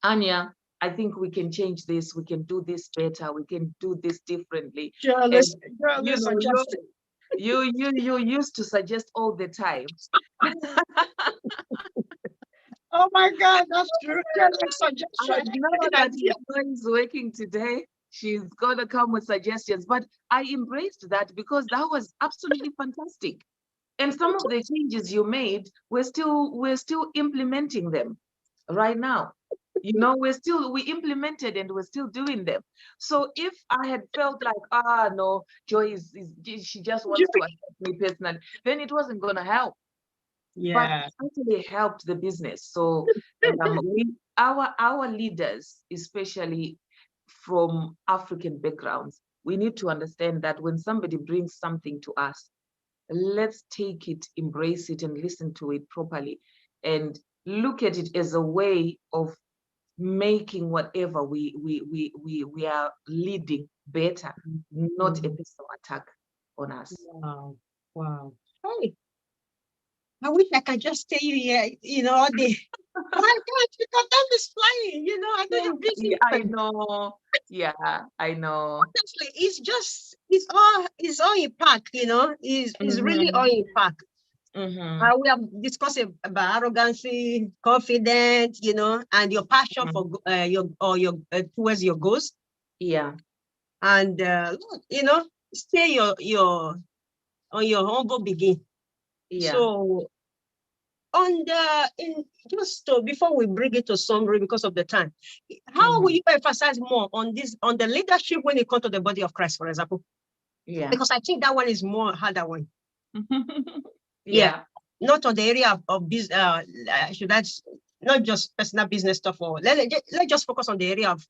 Anya, I think we can change this, we can do this better, we can do this differently. And you used to suggest all the time. Oh my God, that's true. Suggestion. Now that Joy is working today, she's gonna come with suggestions. But I embraced that because that was absolutely fantastic. And some of the changes you made, we're still implementing them right now. We implemented and we're still doing them. So if I had felt like, no, Joy she just wants to attack me personally, then it wasn't gonna help. But it actually helped the business. So our leaders, especially from African backgrounds, we need to understand that when somebody brings something to us, let's take it, embrace it, and listen to it properly, and look at it as a way of making whatever we are leading better, not a personal attack on us. Wow. Hey, I wish I could just stay here, all day. I can't because time is flying, I know you're busy. Yeah, I know. Yeah, I know. Honestly, it's all in pack, it's really all in pack. We have discussed about arrogancy, confidence, and your passion for towards your goals. Yeah. And stay on your humble begin. Yeah. So before we bring it to summary because of the time, how will you emphasize more on the leadership when it comes to the body of Christ, for example? Yeah. Because I think that one is more harder one. Yeah. Not on the area of business. That's not just personal business stuff. Or let's just focus on the area of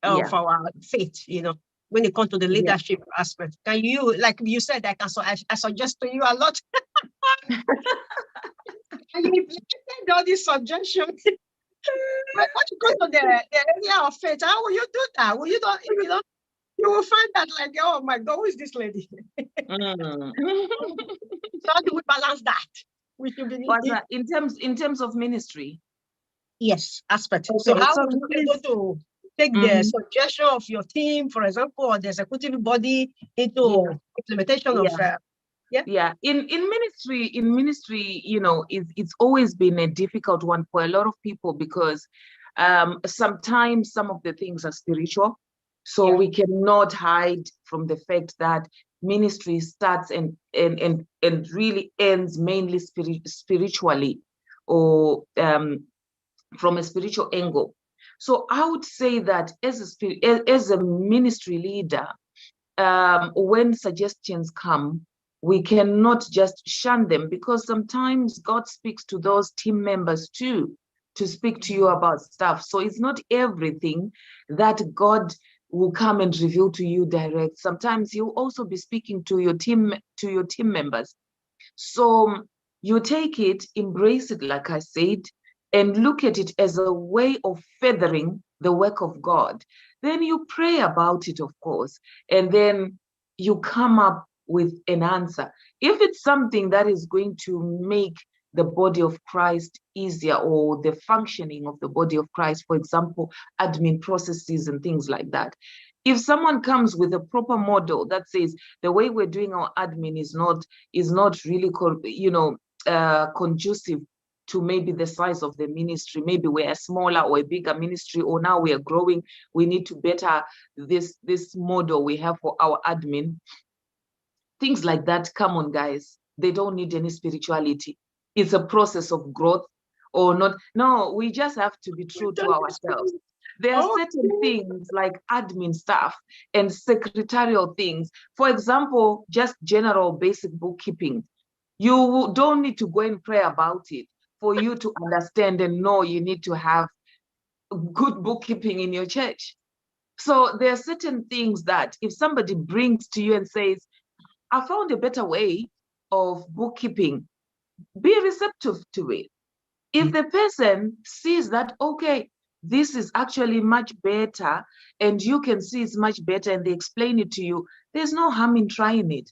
our faith. When it comes to the leadership aspect, can you, like you said, I suggest to you a lot. And you implemented all these suggestions. But when you go to the area of faith, how will you do that? Will you not, You will find that like, oh my God, who is this lady? Mm. So how do we balance that? We should be In terms of ministry. yes, aspect. Okay, So how so would you be able to take the suggestion of your team, for example, or the executive body into implementation of yeah. In ministry, you know, it's always been a difficult one for a lot of people because sometimes some of the things are spiritual. So we cannot hide from the fact that ministry starts and really ends mainly spiritually, or from a spiritual angle. So I would say that as a ministry leader, when suggestions come, we cannot just shun them, because sometimes God speaks to those team members too, to speak to you about stuff. So it's not everything that God will come and reveal to you direct. Sometimes He'll also be speaking to your team members. So you take it, embrace it, like I said, and look at it as a way of furthering the work of God. Then you pray about it, of course, and then you come up with an answer. If it's something that is going to make the body of Christ easier, or the functioning of the body of Christ, for example, admin processes and things like that. If someone comes with a proper model that says the way we're doing our admin is not really, you know, conducive to maybe the size of the ministry. Maybe we're a smaller or a bigger ministry, or now we are growing. We need to better this model we have for our admin. Things like that. Come on, guys. They don't need any spirituality. It's a process of growth or not. No, we just have to be true to ourselves. There are certain things like admin stuff and secretarial things. For example, just general basic bookkeeping. You don't need to go and pray about it for you to understand and know you need to have good bookkeeping in your church. So there are certain things that if somebody brings to you and says, I found a better way of bookkeeping, be receptive to it. If the person sees that, okay, this is actually much better, and you can see it's much better, and they explain it to you, there's no harm in trying it.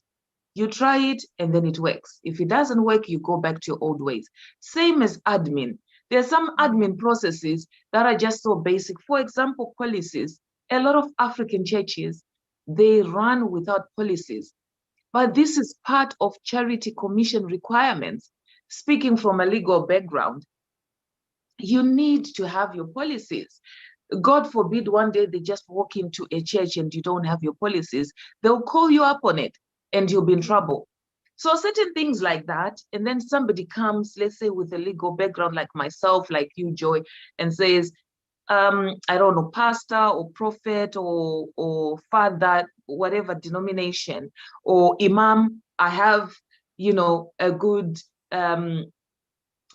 You try it and then it works. If it doesn't work, you go back to your old ways. Same as admin. There's some admin processes that are just so basic. For example, policies. A lot of African churches, they run without policies. But this is part of charity commission requirements. Speaking from a legal background, you need to have your policies. God forbid one day they just walk into a church and you don't have your policies. They'll call you up on it and you'll be in trouble. So certain things like that, and then somebody comes, let's say with a legal background like myself, like you, Joy, and says, I don't know, pastor or prophet or father, whatever denomination, or imam, I have, you know, a good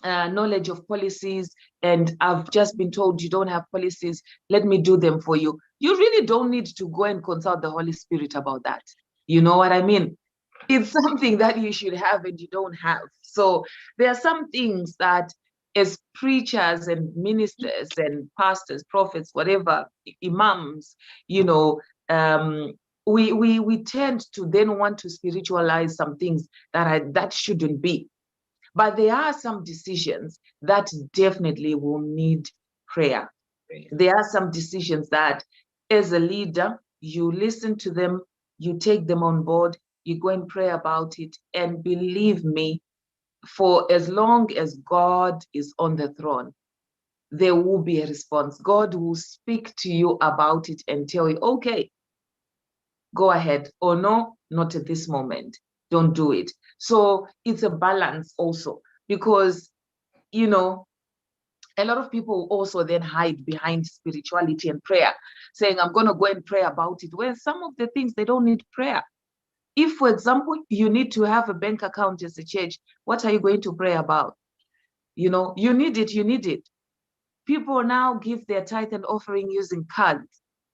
knowledge of policies, and I've just been told you don't have policies, let me do them for you. You really don't need to go and consult the Holy Spirit about that. You know what I mean? It's something that you should have and you don't have. So there are some things that as preachers and ministers and pastors, prophets, whatever, imams, you know, we tend to then want to spiritualize some things that shouldn't be. But there are some decisions that definitely will need prayer. There are some decisions that, as a leader, you listen to them, you take them on board, you go and pray about it. And believe me, for as long as God is on the throne, there will be a response. God will speak to you about it and tell you, okay, go ahead, or no, not at this moment. Don't do it. So it's a balance also, because, you know, a lot of people also then hide behind spirituality and prayer, saying, I'm going to go and pray about it. Where some of the things, they don't need prayer. If, for example, you need to have a bank account as a church, what are you going to pray about? You know, you need it. People now give their tithe and offering using cards.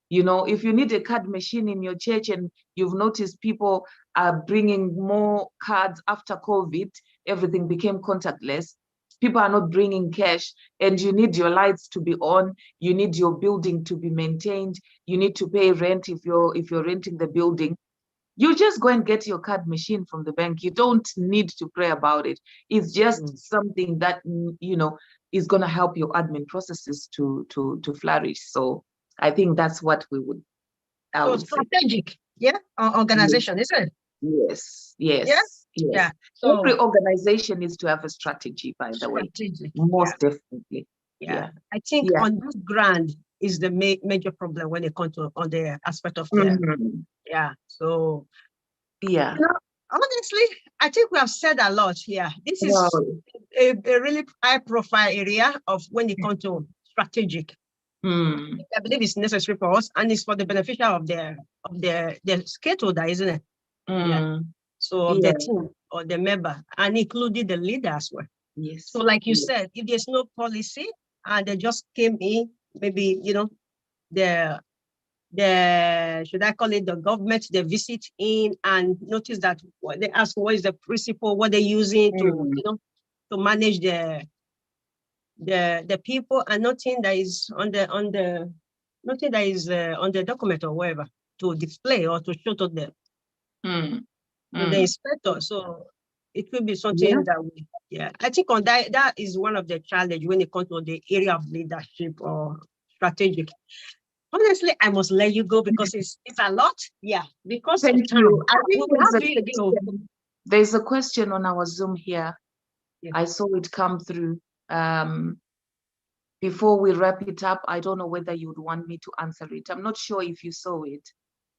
You know, if you need a card machine in your church and you've noticed people are bringing more cards after COVID, everything became contactless. people are not bringing cash, and you need your lights to be on, you need your building to be maintained, you need to pay rent if you're renting the building, you just go and get your card machine from the bank. You don't need to pray about it. It's just something that, you know, is going to help your admin processes to flourish. So I think that's what I would say. Strategic, yeah, organization, isn't it? Yes, yes, yeah, yes. yeah. So every organization needs to have a strategy, by the way. Most definitely. Yeah. I think on this ground is the major problem when it comes to on the aspect of the So you know, honestly, I think we have said a lot here. This is a really high profile area of when it comes to strategic. I believe it's necessary for us, and it's for the beneficial of the stakeholder, isn't it? So of the team or the member, and including the leader as well. Yes. So like you said, if there's no policy and they just came in, maybe, you know, the should I call it the government, they visit in and notice that what they ask, what is the principle, what they're using to, you know, to manage the people, and nothing that is on the nothing that is on the document or whatever to display or to show to the inspector. So it will be something that we, I think on that is one of the challenge when it comes to the area of leadership or strategic. Honestly, I must let you go because it's a lot. Yeah, because thank you. I think there's a question on our Zoom here. I saw it come through. Before we wrap it up, I don't know whether you would want me to answer it. I'm not sure if you saw it,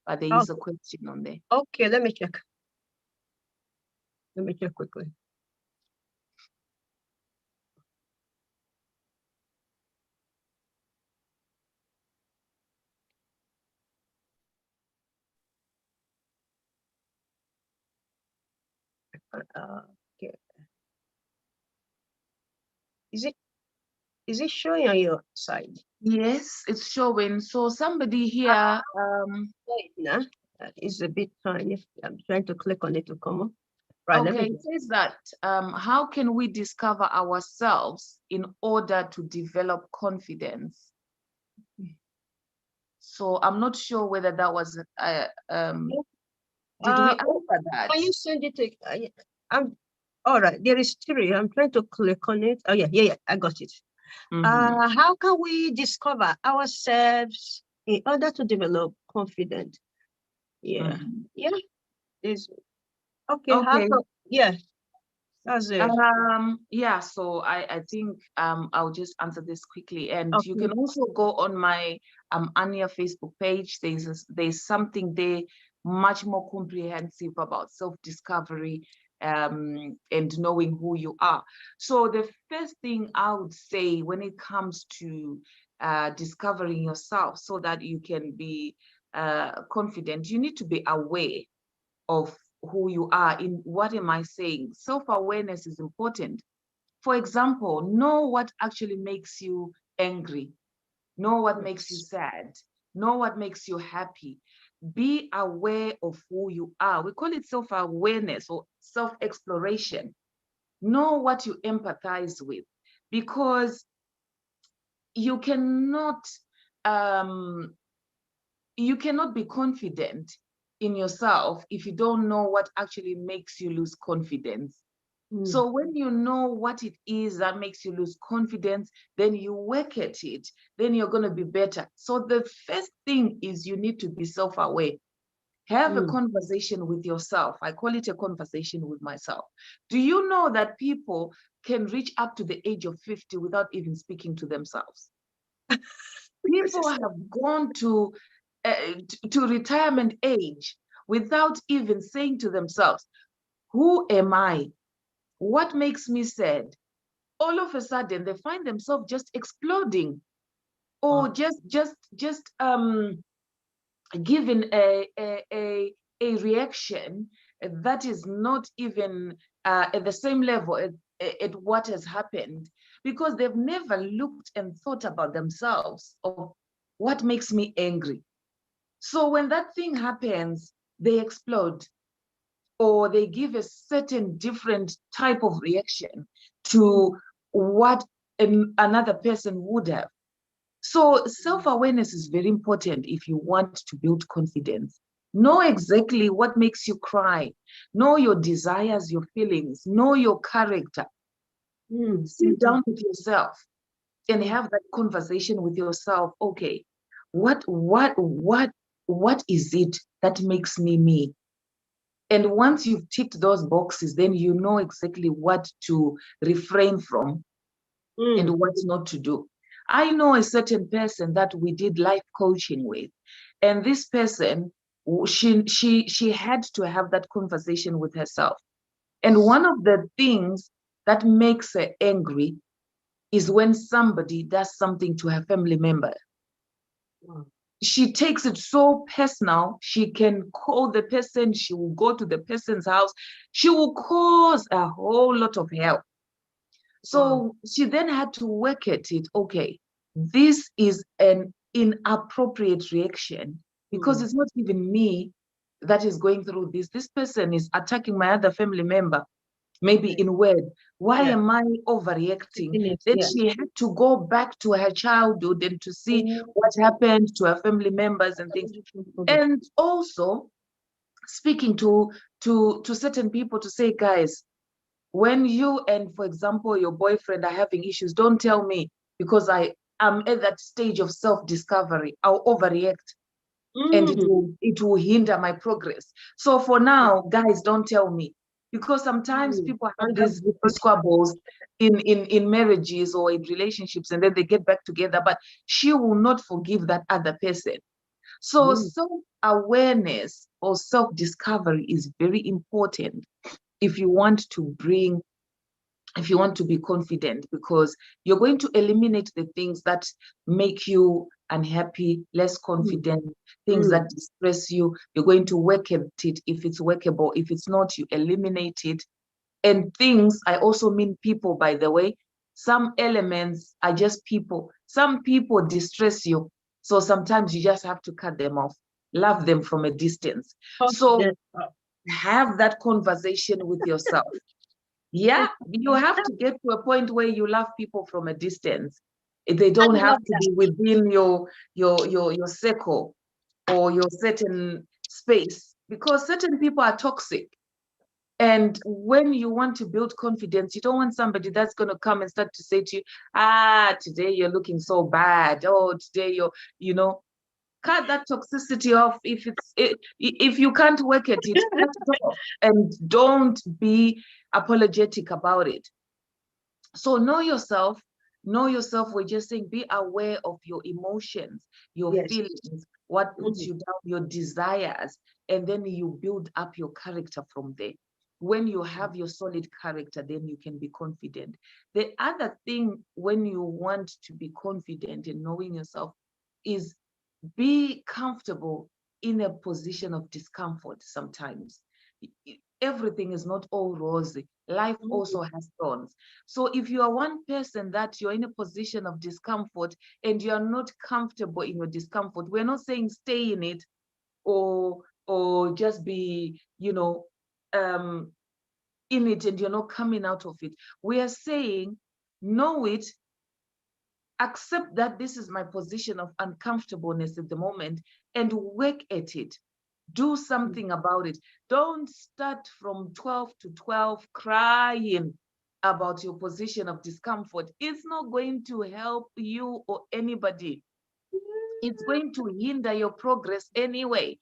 but there is a question on there. Okay, let me check. Let me check quickly. Okay. Is it showing on your side? Yes, it's showing. So somebody here is a bit tiny. I'm trying to click on it to come up. Right, okay, it says that how can we discover ourselves in order to develop confidence? So I'm not sure whether that was did we answer that? Can you send it to all right, there is 3. I'm trying to click on it. Oh yeah, I got it. How can we discover ourselves in order to develop confidence? Is okay. That's it. So I think I'll just answer this quickly, and you can also go on my Anya Facebook page. There's something there much more comprehensive about self-discovery and knowing who you are. So the first thing I would say when it comes to discovering yourself so that you can be confident, you need to be aware of who you are. In what am I saying? Self-awareness is important. For example, know what actually makes you angry, know what makes you sad, know what makes you happy. Be aware of who you are. We call it self-awareness or self-exploration. Know what you empathize with, because you cannot be confident in yourself if you don't know what actually makes you lose confidence. So when you know what it is that makes you lose confidence, then you work at it, then you're going to be better. So the first thing is you need to be self-aware. Have a conversation with yourself. I call it a conversation with myself. Do you know that people can reach up to the age of 50 without even speaking to themselves? People have gone to retirement age without even saying to themselves, who am I? What makes me sad? All of a sudden, they find themselves just exploding, or just giving a reaction that is not even at the same level at what has happened, because they've never looked and thought about themselves of what makes me angry. So when that thing happens, they explode, or they give a certain different type of reaction to what another person would have. So self-awareness is very important if you want to build confidence. Know exactly what makes you cry. Know your desires, your feelings. Know your character. Sit down with yourself and have that conversation with yourself. Okay, what is it that makes me me? And once you've ticked those boxes, then you know exactly what to refrain from and what not to do. I know a certain person that we did life coaching with, and this person, she had to have that conversation with herself. And one of the things that makes her angry is when somebody does something to her family member. She takes it so personal. She can call the person, she will go to the person's house, she will cause a whole lot of hell. So she then had to work at it. Okay, this is an inappropriate reaction because it's not even me that is going through this. This person is attacking my other family member, maybe in word. Why am I overreacting? Then she had to go back to her childhood and to see what happened to her family members and things. And also speaking to certain people to say, guys, when you and, for example, your boyfriend are having issues, don't tell me, because I am at that stage of self-discovery. I'll overreact and it will hinder my progress. So for now, guys, don't tell me, because sometimes people have these squabbles in marriages or in relationships, and then they get back together, but she will not forgive that other person. So self-awareness or self-discovery is very important if you want to be confident, because you're going to eliminate the things that make you unhappy, less confident, things that distress you. You're going to work at it if it's workable. If it's not, you eliminate it. And things, I also mean people, by the way. Some elements are just people. Some people distress you. So sometimes you just have to cut them off, love them from a distance. So have that conversation with yourself. Yeah, you have to get to a point where you love people from a distance. They don't have to be within your circle or your certain space, because certain people are toxic. And when you want to build confidence, you don't want somebody that's going to come and start to say to you, today you're looking so bad. Oh, today cut that toxicity off. If you can't work at it, cut it off, and don't be apologetic about it. So know yourself. We're just saying, be aware of your emotions, your feelings, what puts you down, your desires, and then you build up your character from there. When you have your solid character, then you can be confident. The other thing, when you want to be confident in knowing yourself, is be comfortable in a position of discomfort sometimes. Everything is not all rosy. Life also has thorns. So if you are one person that you're in a position of discomfort and you're not comfortable in your discomfort, we're not saying stay in it or just be, in it and you're not coming out of it. We are saying know it, accept that this is my position of uncomfortableness at the moment, and work at it. Do something about it. Don't start from 12 to 12 crying about your position of discomfort. It's not going to help you or anybody. It's going to hinder your progress anyway.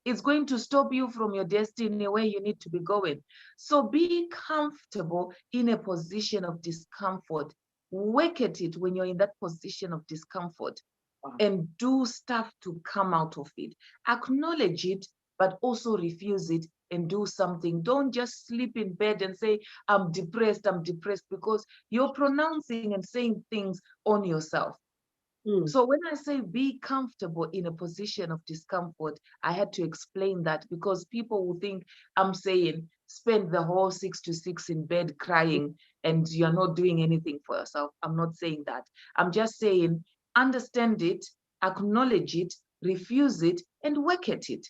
It's going to stop you from your destiny where you need to be going. So be comfortable in a position of discomfort. Work at it when you're in that position of discomfort, and do stuff to come out of it. Acknowledge it, but also refuse it and do something. Don't just sleep in bed and say, I'm depressed, because you're pronouncing and saying things on yourself. So when I say be comfortable in a position of discomfort, I had to explain that, because people will think I'm saying spend the whole 6 to 6 in bed crying and you're not doing anything for yourself. I'm not saying that. I'm just saying understand it, acknowledge it, refuse it, and work at it.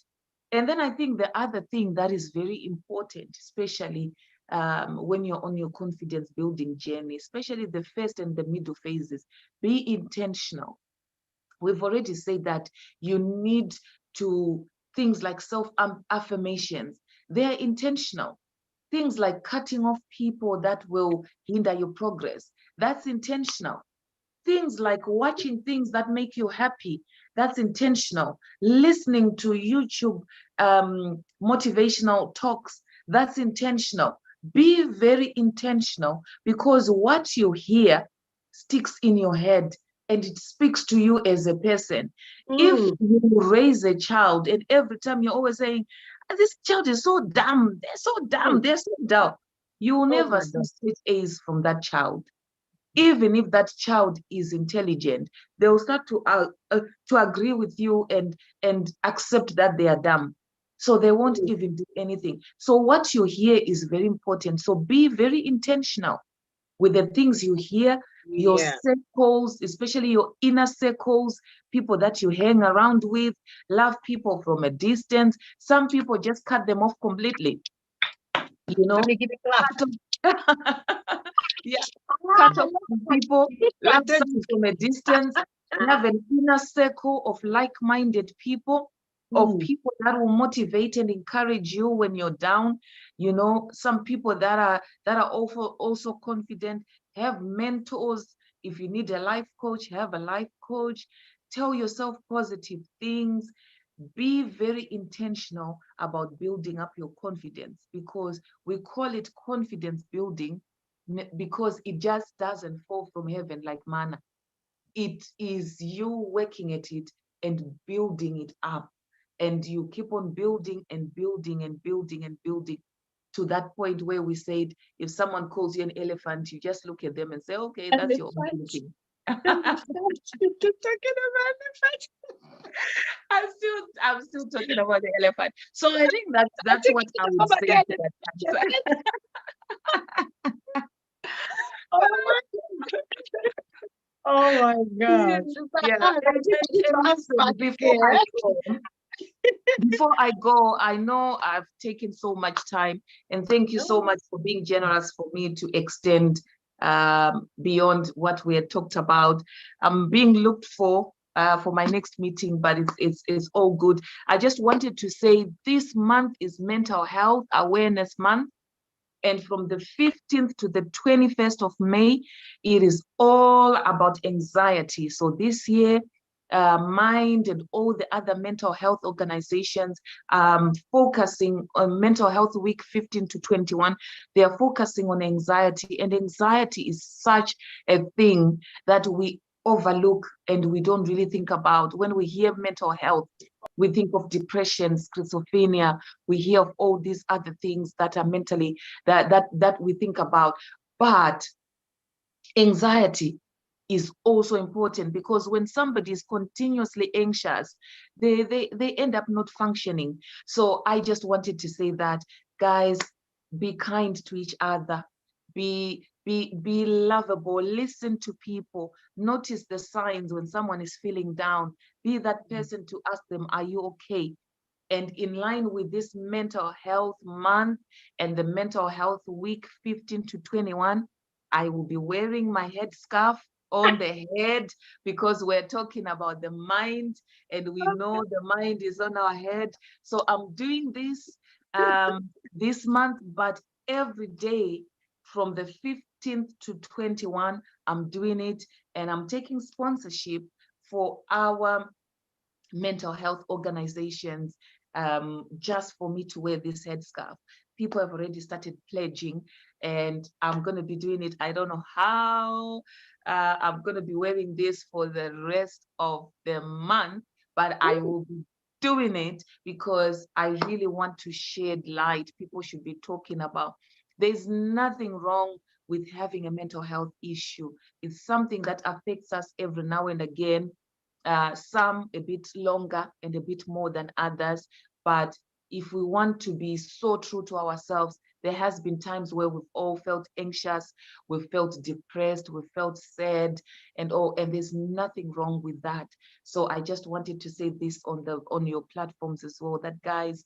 And then I think the other thing that is very important, especially when you're on your confidence building journey, especially the first and the middle phases, be intentional. We've already said that you need to, things like self-affirmations, they're intentional. Things like cutting off people that will hinder your progress, that's intentional. Things like watching things that make you happy, that's intentional. Listening to YouTube motivational talks, that's intentional. Be very intentional, because what you hear sticks in your head and it speaks to you as a person. If you raise a child and every time you're always saying, this child is so dumb, they're so dumb, they're so dumb, you will never see straight A's from that child. Even if that child is intelligent, they will start to agree with you and accept that they are dumb. So they won't even do anything. So what you hear is very important. So be very intentional with the things you hear, your circles, especially your inner circles, people that you hang around with. Love people from a distance. Some people just cut them off completely. You know, yeah, cut off people, love them from a distance, have an inner circle of like-minded people, of people that will motivate and encourage you when you're down. You know, some people that are also confident. Have mentors. If you need a life coach, have a life coach. Tell yourself positive things. Be very intentional about building up your confidence, because we call it confidence building because it just doesn't fall from heaven like manna. It is you working at it and building it up. And you keep on building and building and building and building to that point where we said, if someone calls you an elephant, you just look at them and say, okay, that's your own thinking. I'm still talking about the elephant. So I think that's what I would say to that. Oh my God. Yeah. Before I go, I know I've taken so much time, and thank you so much for being generous for me to extend beyond what we had talked about. I'm being looked for my next meeting, but it's all good. I just wanted to say this month is Mental Health Awareness Month. And from the 15th to the 21st of May, it is all about anxiety. So this year, Mind and all the other mental health organizations focusing on Mental Health Week 15 to 21. They are focusing on anxiety, and anxiety is such a thing that we overlook and we don't really think about. When we hear mental health, we think of depression, schizophrenia, we hear of all these other things that are mentally that we think about. But anxiety is also important, because when somebody is continuously anxious, they end up not functioning. So I just wanted to say that, guys, be kind to each other, be lovable, listen to people, notice the signs when someone is feeling down, be that person to ask them, are you okay? And in line with this mental health month and the mental health week 15 to 21, I will be wearing my headscarf on the head, because we're talking about the mind, and we know the mind is on our head. So I'm doing this this month, but every day from the 15th to 21, I'm doing it, and I'm taking sponsorship for our mental health organizations, just for me to wear this headscarf. People have already started pledging, and I'm going to be doing it. I don't know how. I'm going to be wearing this for the rest of the month, but I will be doing it because I really want to shed light. People should be talking about. There's nothing wrong with having a mental health issue. It's something that affects us every now and again. Some a bit longer and a bit more than others. But if we want to be so true to ourselves, there has been times where we've all felt anxious, we've felt depressed, we've felt sad, and there's nothing wrong with that. So I just wanted to say this on your platforms as well, that guys,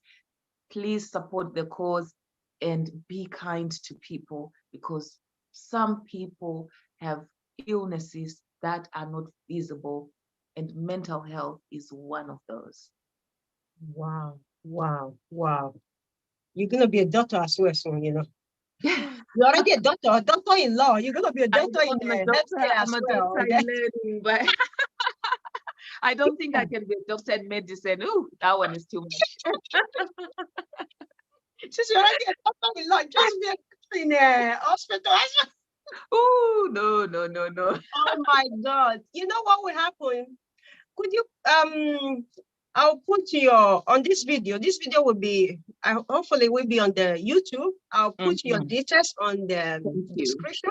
please support the cause. and be kind to people, because some people have illnesses that are not visible, and mental health is one of those. Wow, wow, wow. You're gonna be a doctor as well soon, you know. You're already a doctor-in-law. You're gonna be a doctor in I'm a healthcare I'm as a well. doctor in learning, but I don't think I can be a doctor in medicine. Ooh, that one is too much. Since you're already a doctor-in-law, just be a doctor in a hospital as well. Ooh, no, no, no, no. Oh my God. You know what will happen? Could you I'll put your on this video. This video will be hopefully will be on the YouTube. I'll put your Mhm. details on the Thank you. description.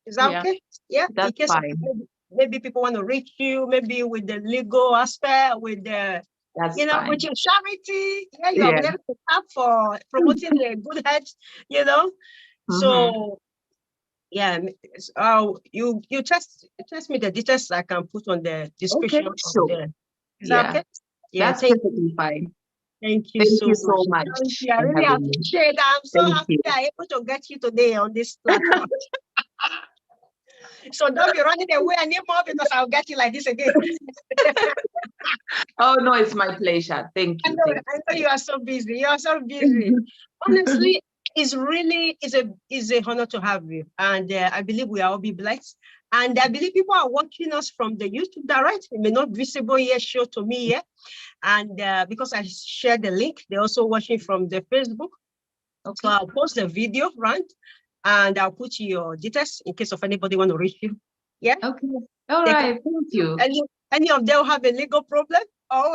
Is that Yeah, okay? Yeah. In that's case fine. maybe people want to reach you, maybe with the legal aspect, with the That's with fine. your charity. Yeah, you are Yeah. there to tap for promoting the good health. Mhm. So yeah, you test me the details I can put on the Okay, description of sure. the. Is that Yeah, okay? Yeah, that's perfectly fine. thank you Thank you so much. so Thank much you. I for really having me. appreciate it. I'm so Thank happy you. I'm able to get you today on this platform. So don't be running away anymore because I'll get you like this again. Oh no, it's my pleasure. Thank I you. know, Thank I know you are so busy. You are so busy. you. Honestly, it's really is a honor to have you, and I believe we are all be blessed. And I believe people are watching us from the YouTube direct. It may not visible yet, show to me yet, and because I shared the link, they're also watching from the Facebook. So Okay. I'll post the video, right? And I'll put your details in case of anybody want to reach you. Yeah. Okay. All They can, right. Thank you. any of them have a legal problem or